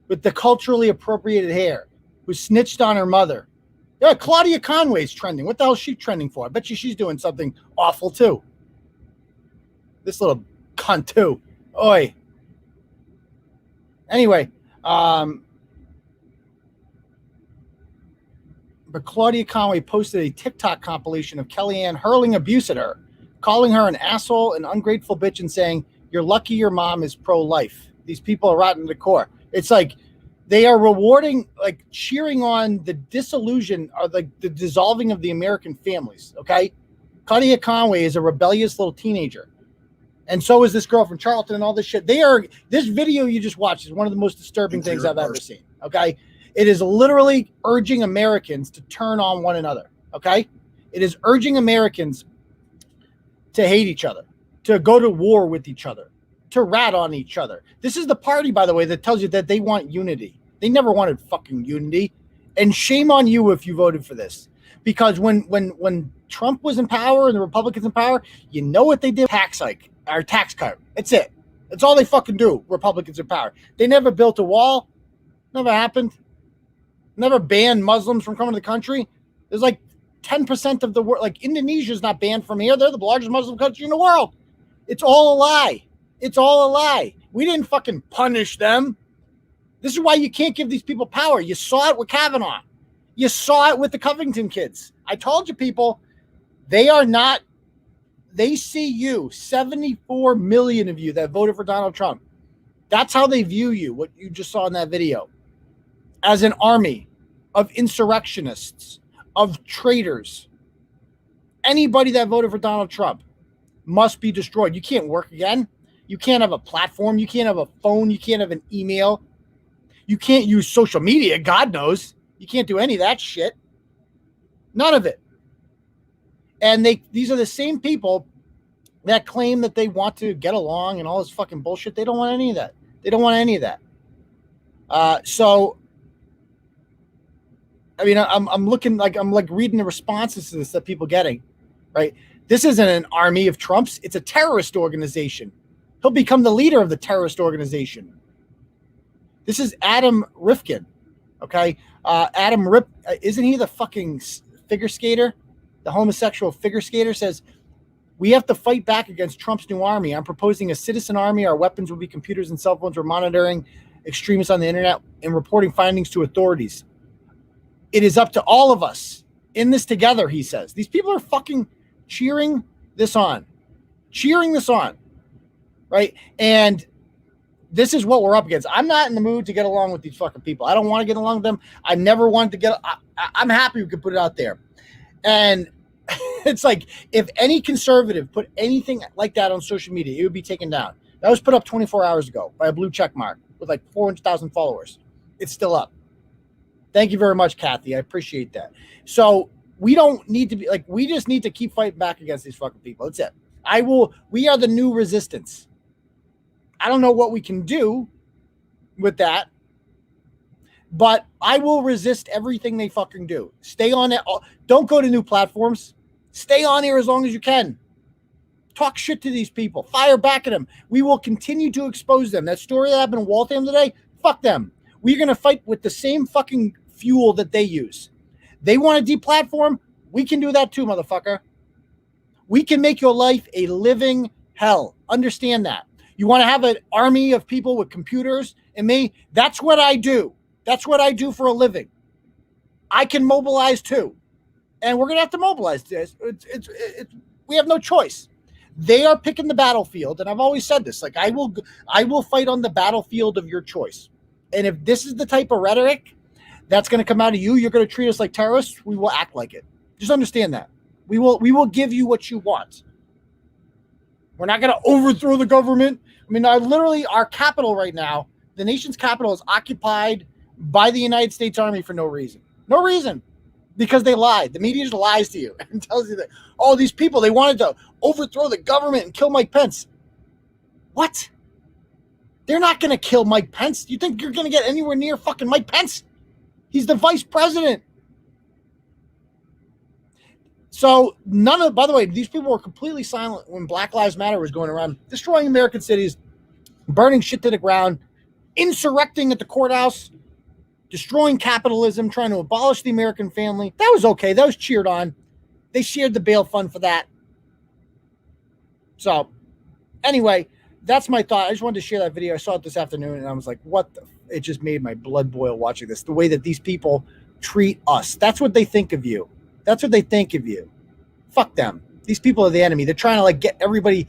with the culturally appropriated hair who snitched on her mother. Yeah, Claudia Conway's trending. What the hell is she trending for? I bet you she's doing something awful too. This little cunt too. Oi. Anyway, but Claudia Conway posted a TikTok compilation of Kellyanne hurling abuse at her, calling her an asshole, an ungrateful bitch, and saying, "You're lucky your mom is pro-life. These people are rotten to the core." It's like they are rewarding, like cheering on the disillusion or the dissolving of the American families. Okay. Claudia Conway is a rebellious little teenager. And so is this girl from Charlton and all this shit. This video you just watched is one of the most disturbing things I've ever seen. Okay. It is literally urging Americans to turn on one another. Okay. It is urging Americans to hate each other, to go to war with each other, to rat on each other. This is the party, by the way, that tells you that they want unity. They never wanted fucking unity. And shame on you if you voted for this. Because when Trump was in power and the Republicans in power, you know what they did? Tax hike or tax cut. That's it. That's all they fucking do, Republicans in power. They never built a wall. Never happened. Never banned Muslims from coming to the country. There's like 10% of the world. Like Indonesia's not banned from here. They're the largest Muslim country in the world. It's all a lie. It's all a lie. We didn't fucking punish them. This is why you can't give these people power. You saw it with Kavanaugh. You saw it with the Covington kids. I told you people, they are not, they see you, 74 million of you that voted for Donald Trump. That's how they view you, what you just saw in that video. As an army of insurrectionists, of traitors. Anybody that voted for Donald Trump must be destroyed. You can't work again. You can't have a platform. You can't have a phone. You can't have an email. You can't use social media. God knows. You can't do any of that shit. None of it. And these are the same people that claim that they want to get along and all this fucking bullshit. They don't want any of that. They don't want any of that. So, I mean, I'm looking like I'm like reading the responses to this that people getting, right? This isn't an army of Trumps. It's a terrorist organization. He'll become the leader of the terrorist organization. This is Adam Rifkin, okay? Isn't he the fucking figure skater? The homosexual figure skater says, "We have to fight back against Trump's new army. I'm proposing a citizen army. Our weapons will be computers and cell phones. We're monitoring extremists on the internet and reporting findings to authorities. It is up to all of us in this together," he says. These people are fucking cheering this on, right? And this is what we're up against. I'm not in the mood to get along with these fucking people. I don't want to get along with them. I never wanted to get. I'm happy we could put it out there. And it's like, if any conservative put anything like that on social media, it would be taken down. That was put up 24 hours ago by a blue check mark with like 400,000 followers. It's still up. Thank you very much, Kathy. I appreciate that. So we don't need to be like, we just need to keep fighting back against these fucking people. That's it. We are the new resistance. I don't know what we can do with that, but I will resist everything they fucking do. Stay on it. Don't go to new platforms. Stay on here as long as you can. Talk shit to these people. Fire back at them. We will continue to expose them. That story that happened in Waltham today, fuck them. We're going to fight with the same fucking fuel that they use. They want to deplatform. We can do that too, motherfucker. We can make your life a living hell. Understand that. You want to have an army of people with computers and me? That's what I do. That's what I do for a living. I can mobilize too. And we're going to have to mobilize this. We have no choice. They are picking the battlefield. And I've always said this, like, I will fight on the battlefield of your choice. And if this is the type of rhetoric that's going to come out of you, you're going to treat us like terrorists, we will act like it. Just understand that. We will give you what you want. We're not going to overthrow the government. I mean, our capital right now, the nation's capital is occupied by the United States Army for no reason. No reason. Because they lied. The media just lies to you and tells you that, oh, these people, they wanted to overthrow the government and kill Mike Pence. What? They're not going to kill Mike Pence. You think you're going to get anywhere near fucking Mike Pence? He's the vice president. So by the way, these people were completely silent when Black Lives Matter was going around, destroying American cities, burning shit to the ground, insurrecting at the courthouse, destroying capitalism, trying to abolish the American family. That was okay. That was cheered on. They shared the bail fund for that. So anyway, that's my thought. I just wanted to share that video. I saw it this afternoon and I was like, what the? It just made my blood boil watching this. The way that these people treat us. That's what they think of you. That's what they think of you. Fuck them. These people are the enemy. They're trying to like get everybody.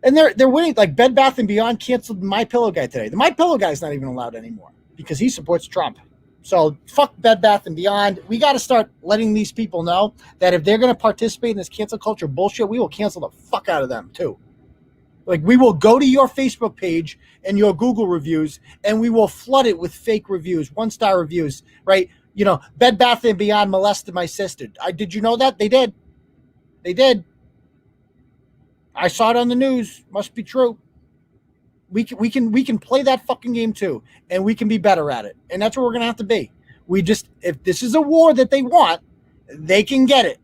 And they're winning. Like Bed Bath & Beyond canceled My Pillow guy today. The My Pillow guy is not even allowed anymore because he supports Trump. So fuck Bed Bath & Beyond. We got to start letting these people know that if they're going to participate in this cancel culture bullshit, we will cancel the fuck out of them too. Like we will go to your Facebook page and your Google reviews and we will flood it with fake reviews, 1-star reviews, right? You know, Bed Bath & Beyond molested my sister. Did you know that? They did. They did. I saw it on the news. Must be true. We can play that fucking game too, and we can be better at it. And that's what we're gonna have to be. If this is a war that they want, they can get it.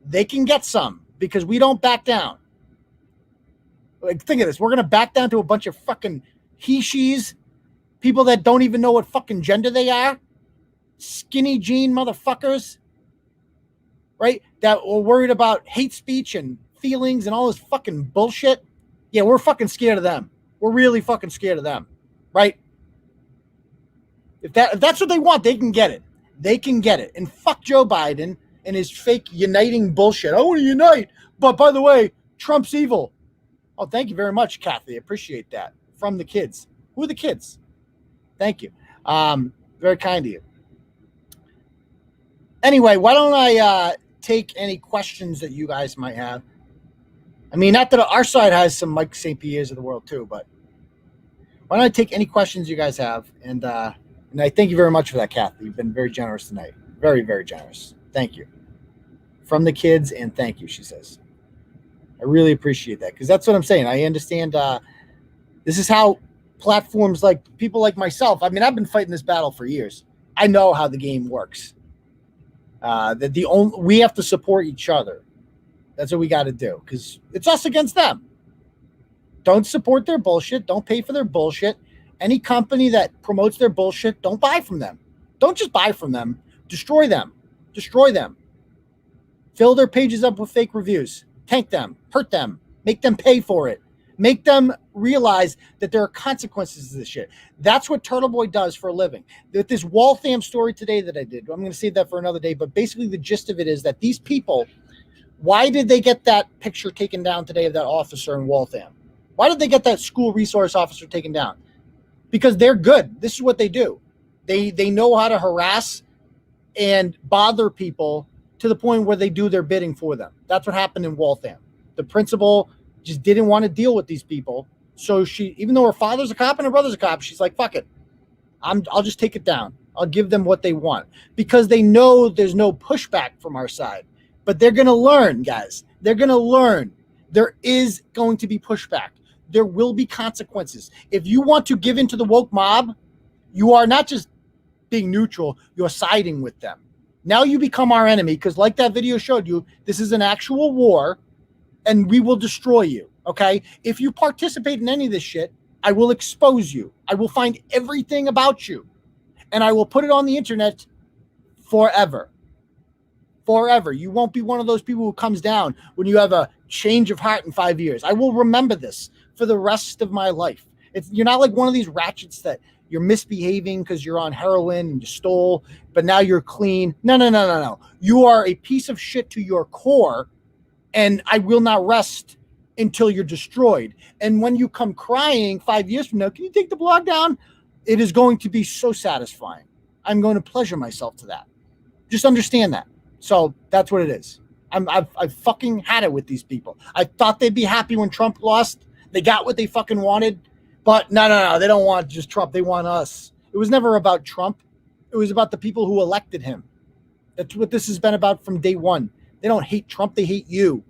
They can get some because we don't back down. Like think of this. We're gonna back down to a bunch of fucking he/she's, people that don't even know what fucking gender they are. Skinny jean motherfuckers, right? That were worried about hate speech and feelings and all this fucking bullshit. Yeah, we're fucking scared of them. We're really fucking scared of them, right? If that's what they want, they can get it. They can get it. And fuck Joe Biden and his fake uniting bullshit. I want to unite, but by the way, Trump's evil. Oh, thank you very much, Kathy. Appreciate that. From the kids. Who are the kids? Thank you. Very kind of you. Anyway, why don't I take any questions that you guys might have? I mean, not that our side has some Mike St. Pierre's of the world too, but why don't I take any questions you guys have? And I thank you very much for that, Kathy. You've been very generous tonight. Very, very generous. Thank you. From the kids, and thank you, she says. I really appreciate that because that's what I'm saying. I understand this is how platforms like people like myself, I mean, I've been fighting this battle for years. I know how the game works. We have to support each other. That's what we got to do because it's us against them. Don't support their bullshit. Don't pay for their bullshit. Any company that promotes their bullshit, don't buy from them. Don't just buy from them. Destroy them. Destroy them. Fill their pages up with fake reviews. Tank them. Hurt them. Make them pay for it. Make them realize that there are consequences to this shit. That's what Turtle Boy does for a living. With this Waltham story today that I did, I'm going to save that for another day, but basically the gist of it is that these people, why did they get that picture taken down today of that officer in Waltham? Why did they get that school resource officer taken down? Because they're good. This is what they do. They know how to harass and bother people to the point where they do their bidding for them. That's what happened in Waltham. The principal just didn't want to deal with these people. So she, even though her father's a cop and her brother's a cop, she's like, fuck it. I'll just take it down. I'll give them what they want because they know there's no pushback from our side. But they're going to learn, guys. They're going to learn. There is going to be pushback. There will be consequences. If you want to give in to the woke mob, you are not just being neutral, you're siding with them. Now you become our enemy because like that video showed you, this is an actual war. and we will destroy you. Okay. If you participate in any of this shit, I will expose you. I will find everything about you and I will put it on the internet forever. Forever. You won't be one of those people who comes down when you have a change of heart in 5 years. I will remember this for the rest of my life. You're not like one of these ratchets that you're misbehaving because you're on heroin and you stole, but now you're clean. No. You are a piece of shit to your core, and I will not rest until you're destroyed. And when you come crying 5 years from now, can you take the blog down? It is going to be so satisfying. I'm going to pleasure myself to that. Just understand that. So that's what it is. I've fucking had it with these people. I thought they'd be happy when Trump lost. They got what they fucking wanted. But no. They don't want just Trump. They want us. It was never about Trump. It was about the people who elected him. That's what this has been about from day one. They don't hate Trump. They hate you.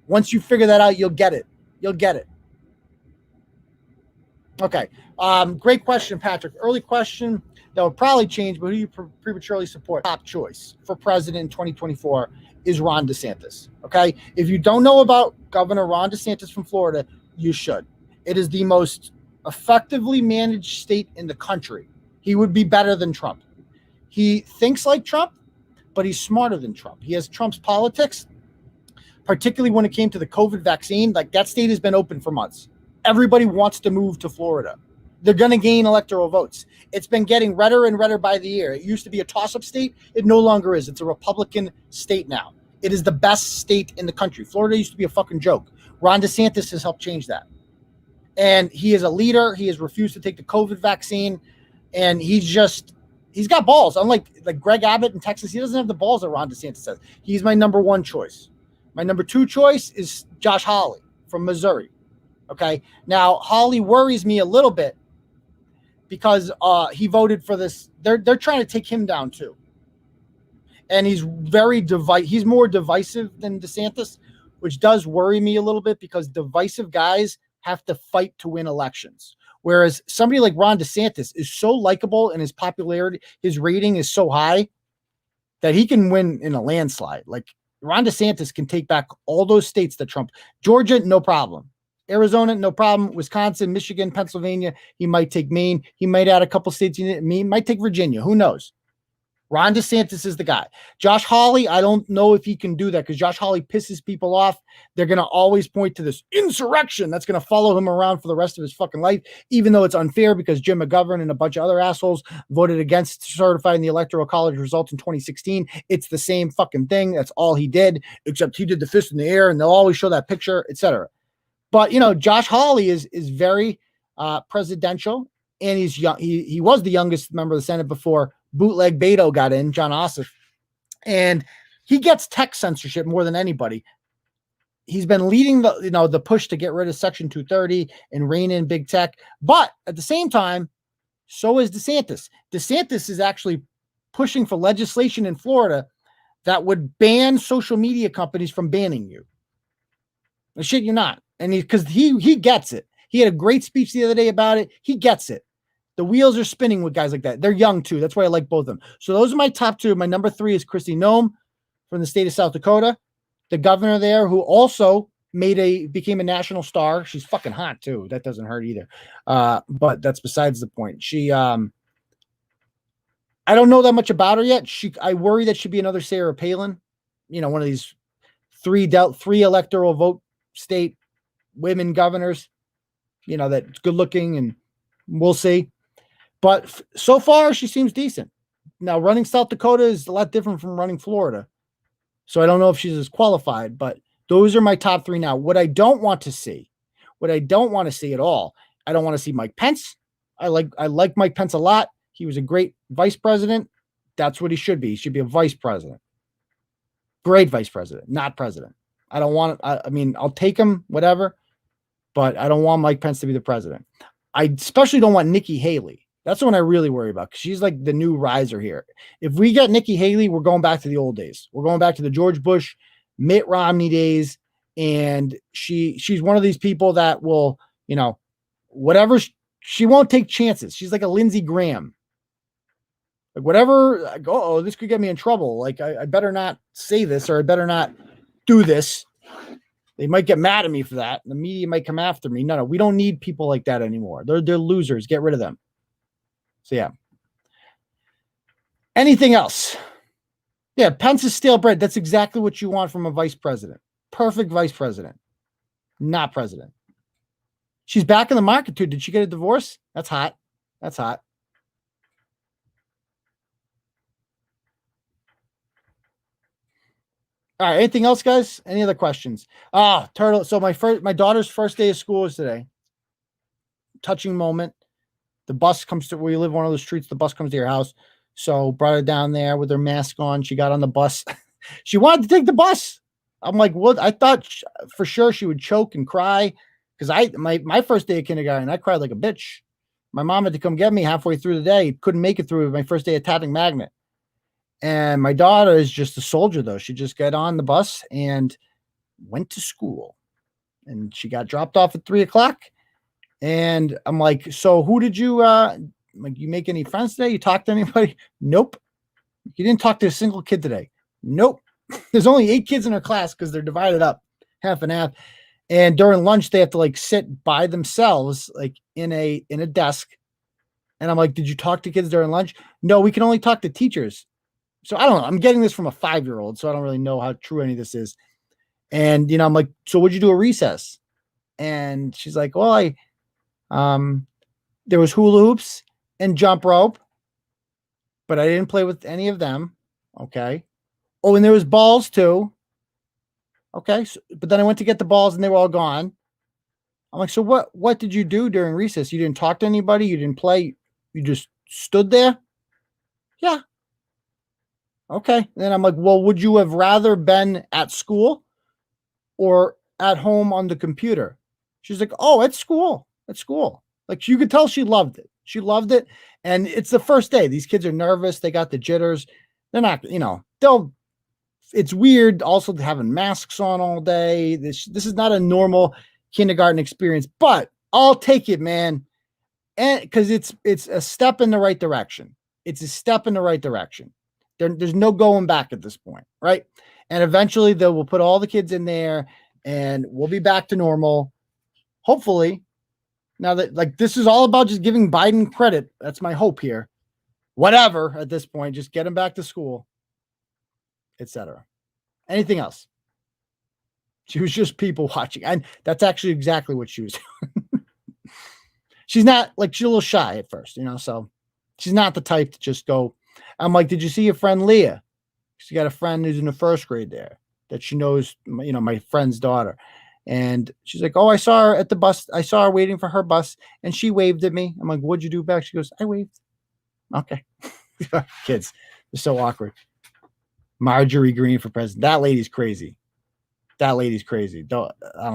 Once you figure that out, you'll get it. You'll get it. Okay. Great question, Patrick. Early question that will probably change, but who you prematurely support? Top choice for president in 2024 is Ron DeSantis. Okay. If you don't know about Governor Ron DeSantis from Florida, you should. It is the most effectively managed state in the country. He would be better than Trump. He thinks like Trump, but he's smarter than Trump. He has Trump's politics, particularly when it came to the COVID vaccine. Like, that state has been open for months. Everybody wants to move to Florida. They're going to gain electoral votes. It's been getting redder and redder by the year. It used to be a toss-up state. It no longer is. It's a Republican state now. It is the best state in the country. Florida used to be a fucking joke. Ron DeSantis has helped change that. And he is a leader. He has refused to take the COVID vaccine. And he's got balls. Unlike like Greg Abbott in Texas, he doesn't have the balls that Ron DeSantis has. He's my number one choice. My number two choice is Josh Hawley from Missouri. Okay. Now, Hawley worries me a little bit because he voted for this. They're trying to take him down too. And he's he's more divisive than DeSantis, which does worry me a little bit because divisive guys have to fight to win elections. Whereas somebody like Ron DeSantis is so likable and his popularity, his rating is so high that he can win in a landslide. Like, Ron DeSantis can take back all those states that Trump. Georgia, no problem. Arizona, no problem. Wisconsin, Michigan, Pennsylvania. He might take Maine. He might add a couple states. He might take Virginia. Who knows? Ron DeSantis is the guy. Josh Hawley, I don't know if he can do that because Josh Hawley pisses people off. They're going to always point to this insurrection that's going to follow him around for the rest of his fucking life, even though it's unfair because Jim McGovern and a bunch of other assholes voted against certifying the Electoral College results in 2016. It's the same fucking thing. That's all he did, except he did the fist in the air, and they'll always show that picture, etc. But, Josh Hawley is very presidential, and he's young. He was the youngest member of the Senate before bootleg Beto got in, John Ossoff, and he gets tech censorship more than anybody. He's been leading the push to get rid of Section 230 and rein in big tech, but at the same time, so is DeSantis. DeSantis is actually pushing for legislation in Florida that would ban social media companies from banning you. And shit, you're not, and because he gets it. He had a great speech the other day about it. He gets it. The wheels are spinning with guys like that. They're young too. That's why I like both of them. So those are my top two. My number three is Kristi Noem from the state of South Dakota, the governor there, who also became a national star. She's fucking hot too. That doesn't hurt either. But that's besides the point. She, I don't know that much about her yet. I worry that she'd be another Sarah Palin, one of these three electoral vote state women governors, that's good looking, and we'll see. But so far, she seems decent. Now, running South Dakota is a lot different from running Florida. So I don't know if she's as qualified, but those are my top three now. What I don't want to see at all, I don't want to see Mike Pence. I like Mike Pence a lot. He was a great vice president. That's what he should be. He should be a vice president. Great vice president, not president. I don't want I'll take him, whatever, but I don't want Mike Pence to be the president. I especially don't want Nikki Haley. That's the one I really worry about because she's like the new riser here. If we get Nikki Haley, we're going back to the old days. We're going back to the George Bush, Mitt Romney days. And she's one of these people that will, whatever, she won't take chances. She's like a Lindsey Graham. Like whatever, this could get me in trouble. Like I better not say this or I better not do this. They might get mad at me for that. The media might come after me. No, we don't need people like that anymore. They're losers. Get rid of them. So yeah. Anything else? Yeah, Pence is stale bread. That's exactly what you want from a vice president. Perfect vice president. Not president. She's back in the market too. Did she get a divorce? That's hot. That's hot. All right. Anything else, guys? Any other questions? Turtle. So my daughter's first day of school is today. Touching moment. The bus comes to where you live, one of those streets. The bus comes to your house. So brought her down there with her mask on. She got on the bus. She wanted to take the bus. I'm like, what? I thought for sure she would choke and cry because my first day of kindergarten, I cried like a bitch. My mom had to come get me halfway through the day. Couldn't make it through my first day of tapping magnet. And my daughter is just a soldier, though. She just got on the bus and went to school. And she got dropped off at 3:00. And I'm like, so who did you, you make any friends today? You talk to anybody? Nope. You didn't talk to a single kid today. Nope. There's only 8 kids in her class because they're divided up half and half. And during lunch, they have to sit by themselves, in a desk. And I'm like, did you talk to kids during lunch? No, we can only talk to teachers. So I don't know. I'm getting this from a 5-year-old, so I don't really know how true any of this is. And, I'm like, so what'd you do at recess? And she's like, well, there was hula hoops and jump rope, but I didn't play with any of them. Okay. Oh, and there was balls too. Okay. So, but then I went to get the balls and they were all gone. I'm like, so what did you do during recess? You didn't talk to anybody? You didn't play? You just stood there? Yeah. Okay. And then I'm like, well, would you have rather been at school or at home on the computer? She's like, oh, at school. At school. You could tell she loved it. She loved it. And it's the first day. These kids are nervous. They got the jitters. They're not, it's weird also having masks on all day. This is not a normal kindergarten experience, but I'll take it, man. And because it's a step in the right direction. It's a step in the right direction. There's no going back at this point, right? And eventually they will put all the kids in there and we'll be back to normal. Hopefully. Now that this is all about just giving Biden credit. That's my hope here. Whatever at this point, just get him back to school, etc. Anything else? She was just people watching. And that's actually exactly what she was doing. She's not she's a little shy at first, so she's not the type to just go. I'm like, did you see your friend Leah? She got a friend who's in the first grade there that she knows, my friend's daughter. And she's like, oh, I saw her at the bus. I saw her waiting for her bus and she waved at me. I'm like, what'd you do back? She goes, I waved. Okay. Kids, they're so awkward. Marjorie Green for president. That lady's crazy. I don't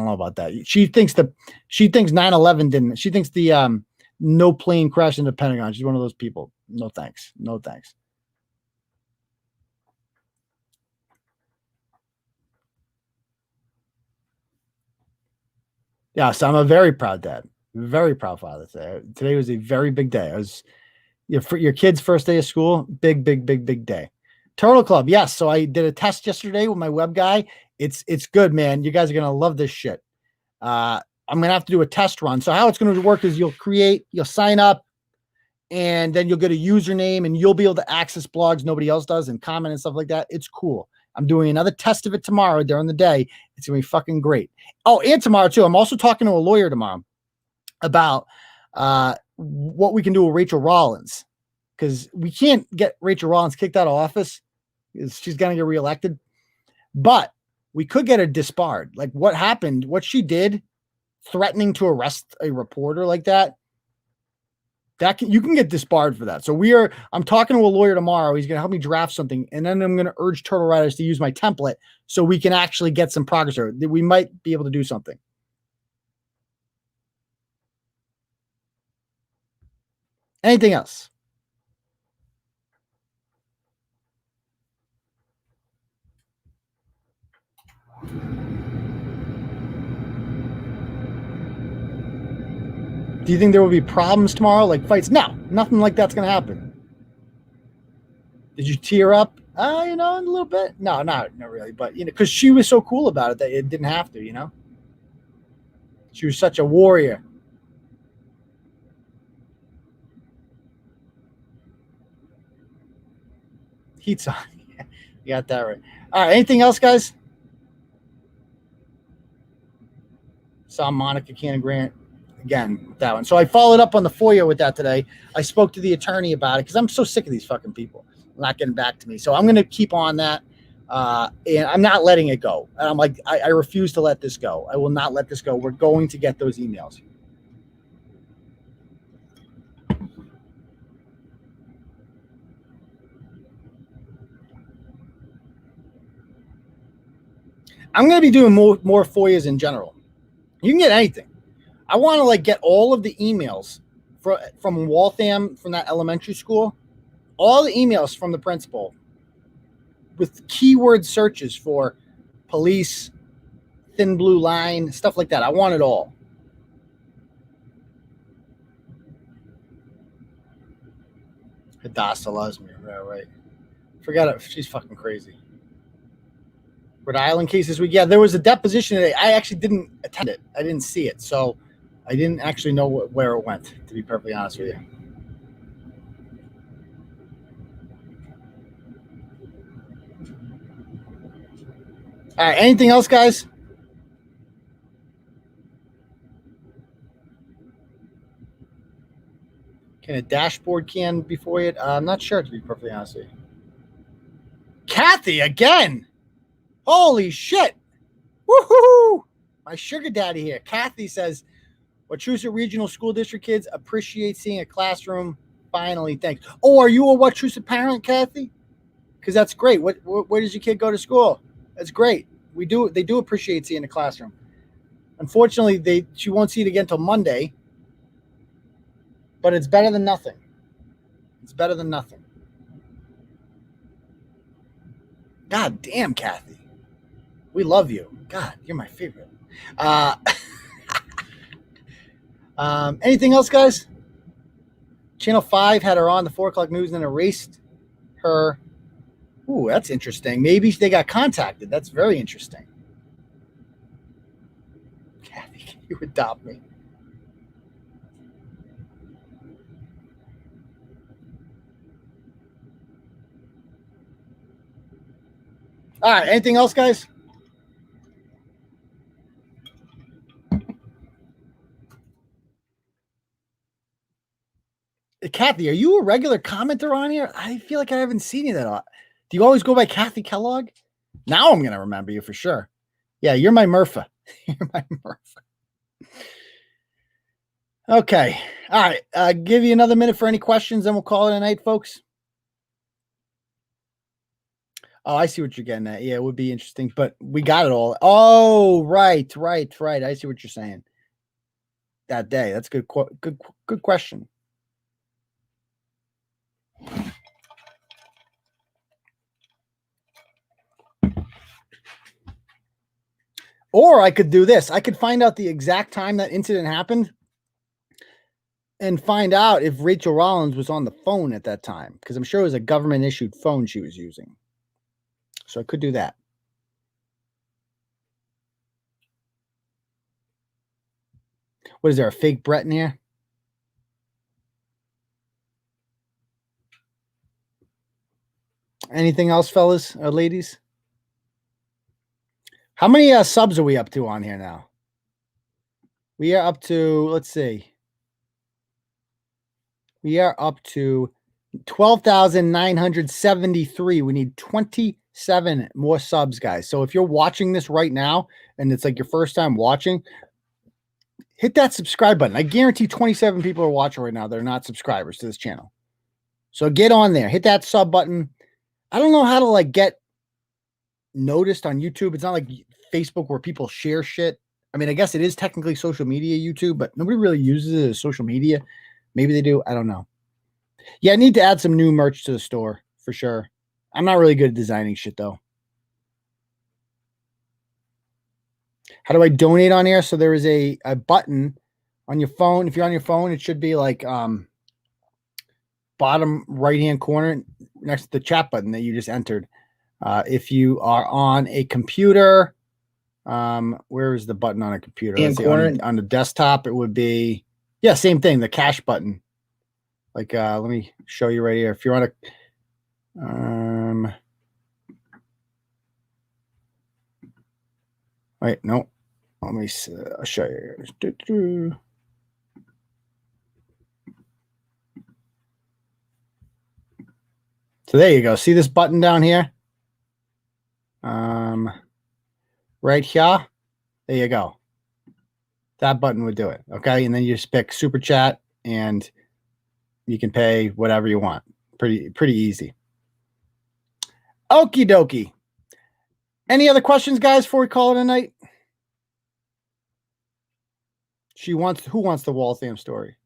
know about that. She thinks 9/11 didn't. She thinks the no plane crashed in the Pentagon. She's one of those people. No thanks. No thanks. Yeah, so I'm a very proud dad. Very proud father today. Today was a very big day. I was for your kid's first day of school. Big day. Turtle Club. Yes. So I did a test yesterday with my web guy. It's good, man. You guys are gonna love this shit. I'm gonna have to do a test run. So how it's gonna work is you'll sign up, and then you'll get a username, and you'll be able to access blogs nobody else does and comment and stuff like that. It's cool. I'm doing another test of it tomorrow during the day. It's going to be fucking great. Oh, and tomorrow too. I'm also talking to a lawyer tomorrow about what we can do with Rachael Rollins, because we can't get Rachael Rollins kicked out of office because she's going to get reelected, but we could get her disbarred. What happened, what she did, threatening to arrest a reporter like that, you can get disbarred for that. So I'm talking to a lawyer tomorrow. He's going to help me draft something. And then I'm going to urge Turtle Riders to use my template so we can actually get some progress here. We might be able to do something. Anything else? Do you think there will be problems tomorrow, like fights? No, nothing like that's going to happen. Did you tear up You know, a little bit. No, not really, but you know, because she was so cool about it that it didn't have to. You know, she was such a warrior. Heat's on. You got that right. All right. Anything else, guys? Saw Monica Cannon Grant again with that one. So I followed up on the FOIA with that today. I spoke to the attorney about it because I'm so sick of these fucking people not getting back to me. So I'm going to keep on that. And I'm not letting it go. And I'm like, I refuse to let this go. I will not let this go. We're going to get those emails. I'm going to be doing more FOIAs in general. You can get anything. I want to like get all of the emails from Waltham, from that elementary school, all the emails from the principal with keyword searches for police, thin blue line, stuff like that. I want it all. Hadassah loves me. Right. Forgot it. She's fucking crazy. Rhode Island cases week. Yeah, there was a deposition today. I actually didn't attend it. I didn't see it. So I didn't actually know where it went, to be perfectly honest with you. All right. Anything else, guys? Can a dashboard can before it? I'm not sure, to be perfectly honest with you. Kathy again. Holy shit. Woohoo! My sugar daddy here. Kathy says, Wachusett Regional School District kids appreciate seeing a classroom. Finally, thanks. Oh, are you a Wachusett parent, Kathy? Because that's great. Where does your kid go to school? That's great. They do appreciate seeing a classroom. Unfortunately, she won't see it again until Monday. But it's better than nothing. It's better than nothing. God damn, Kathy. We love you. God, you're my favorite. Anything else, guys? Channel 5 had her on the 4 o'clock news and then erased her. Ooh, that's interesting. Maybe they got contacted. That's very interesting. Kathy, can you adopt me? All right. Anything else, guys? Kathy, are you a regular commenter on here? I feel like I haven't seen you that a lot. Do you always go by Kathy Kellogg? Now I'm going to remember you for sure. Yeah, you're my Murpha. You're my Murpha. Okay. All right. Give you another minute for any questions, then we'll call it a night, folks. Oh, I see what you're getting at. Yeah, it would be interesting, but we got it all. Oh, right. I see what you're saying. That day. That's good question. Or I could do this. I could find out the exact time that incident happened and find out if Rachael Rollins was on the phone at that time, because I'm sure it was a government-issued phone she was using. So I could do that. What is there, a fake Brett in here? Anything else, fellas or ladies? How many subs are we up to on here now? We are up to, let's see. We are up to 12,973. We need 27 more subs, guys. So if you're watching this right now and it's like your first time watching, hit that subscribe button. I guarantee 27 people are watching right now that are not subscribers to this channel. So get on there. Hit that sub button. I don't know how to like get noticed on YouTube. It's not like Facebook where people share shit. I mean, I guess it is technically social media, YouTube, but nobody really uses it as social media. Maybe they do. I don't know. Yeah, I need to add some new merch to the store for sure. I'm not really good at designing shit though. How do I donate on here? So there is a button on your phone. If you're on your phone, it should be like button bottom right-hand corner next to the chat button that you just entered. If you are on a computer, where is the button on a computer? Let's see, on the desktop, it would be, yeah, same thing, the cash button. Like, let me show you right here. If you're on a, wait, no, let me see, I'll show you. So there you go. See this button down here? Right here. There you go. That button would do it. Okay. And then you just pick super chat and you can pay whatever you want. Pretty easy. Okie dokie. Any other questions, guys, before we call it a night? Who wants the Waltham story?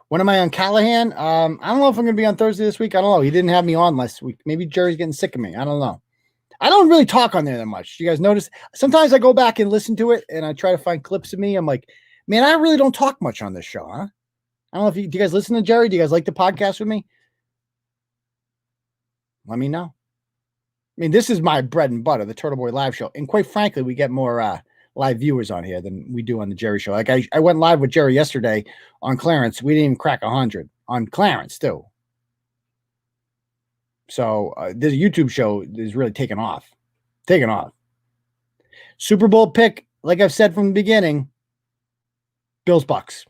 When am I on Callahan? I don't know if I'm going to be on Thursday this week. I don't know. He didn't have me on last week. Maybe Gerry's getting sick of me. I don't know. I don't really talk on there that much. You guys notice? Sometimes I go back and listen to it, and I try to find clips of me. I'm like, man, I really don't talk much on this show, huh? I don't know if do you guys listen to Gerry? Do you guys like the podcast with me? Let me know. I mean, this is my bread and butter, the Turtle Boy live show. And quite frankly, we get more live viewers on here than we do on the Gerry show. Like I went live with Gerry yesterday on Clarence. We didn't even crack 100 on Clarence too. So this YouTube show is really taking off. Super Bowl pick, like I've said from the beginning, Bills Bucks.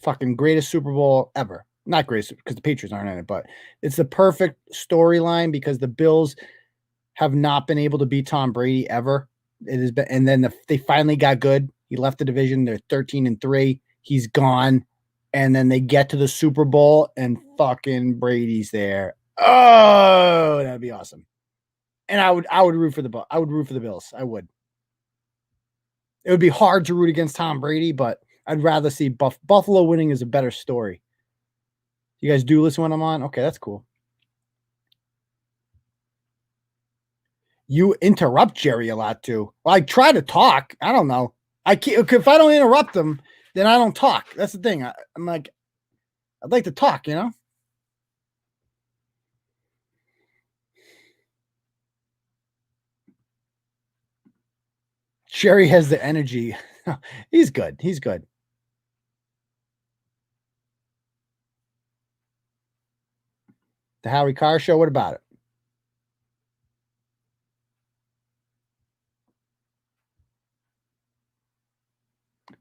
Fucking greatest Super Bowl ever. Not greatest because the Patriots aren't in it, but it's the perfect storyline because the Bills have not been able to beat Tom Brady ever. It has been, and then they finally got good. He left the division. They're 13-3. He's gone. And then they get to the Super Bowl and fucking Brady's there. Oh, that'd be awesome. And I would root for the Bills. I would. It would be hard to root against Tom Brady, but I'd rather see Buffalo winning is a better story. You guys do listen when I'm on? Okay, that's cool. You interrupt Gerry a lot too. Well, I try to talk. I don't know. I can't, if I don't interrupt them, then I don't talk. That's the thing. I'm like, I'd like to talk, you know? Gerry has the energy. He's good. He's good. The Howie Carr show, what about it?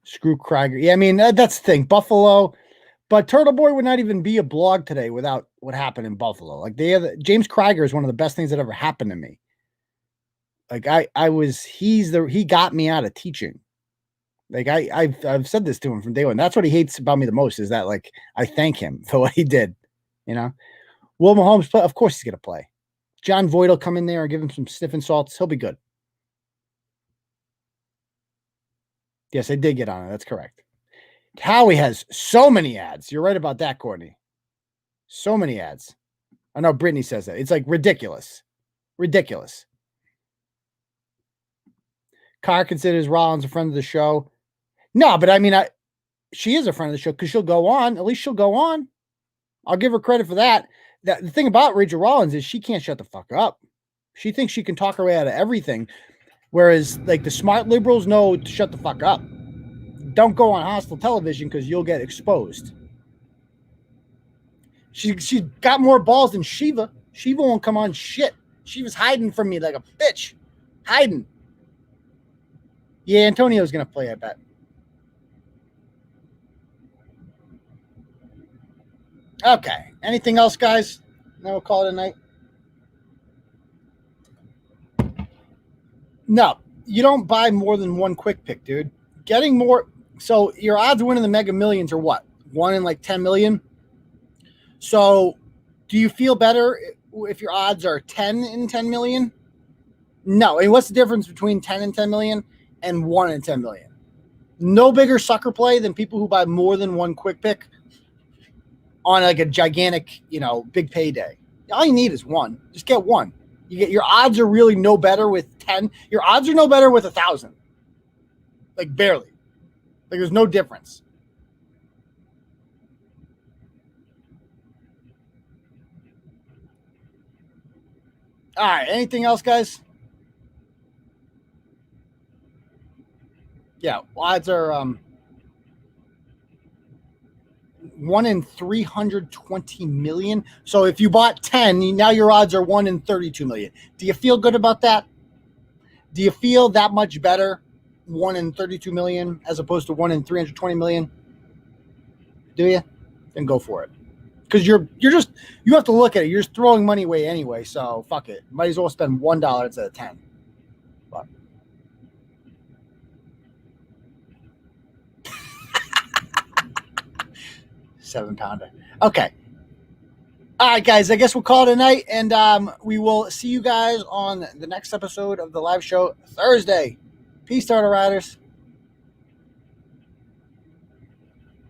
Screw Krieger. Yeah, I mean, that's the thing. Buffalo, but Turtle Boy would not even be a blog today without what happened in Buffalo. Like James Krieger is one of the best things that ever happened to me. Like he got me out of teaching. Like I've said this to him from day one. That's what he hates about me the most is that like I thank him for what he did, you know. Will Mahomes play? Of course he's going to play. John Voight will come in there and give him some sniffing salts. He'll be good. Yes, I did get on it. That's correct. Howie has so many ads. You're right about that, Courtney. So many ads. I know Brittany says that. It's like ridiculous. Ridiculous. Carr considers Rollins a friend of the show. No, but I mean, she is a friend of the show because she'll go on. At least she'll go on. I'll give her credit for that. The thing about Rachael Rollins is she can't shut the fuck up. She thinks she can talk her way out of everything. Whereas, like, the smart liberals know to shut the fuck up. Don't go on hostile television because you'll get exposed. She's got more balls than Shiva. Shiva won't come on shit. Shiva's hiding from me like a bitch. Hiding. Yeah, Antonio's going to play, I bet. Okay. Anything else, guys? Now we'll call it a night. No, you don't buy more than one quick pick, dude. Getting more. So your odds of winning the Mega Millions are what? 1 in like 10 million. So do you feel better if your odds are 10 in 10 million? No. And what's the difference between 10 and 10 million and 1 in 10 million? No bigger sucker play than people who buy more than one quick pick on like a gigantic, big payday. All you need is one. Just get one. Your odds are really no better with 10. Your odds are no better with 1,000. Like barely. Like there's no difference. All right. Anything else, guys? Yeah, odds are 1 in 320 million. So if you bought 10, now your odds are 1 in 32 million. Do you feel good about that? Do you feel that much better? 1 in 32 million as opposed to 1 in 320 million? Do you? Then go for it. Because you have to look at it. You're just throwing money away anyway. So fuck it. Might as well spend $1 instead of 10. But 7-pounder. Okay. All right, guys. I guess we'll call it a night, and we will see you guys on the next episode of the live show Thursday. Peace, Turtle Riders.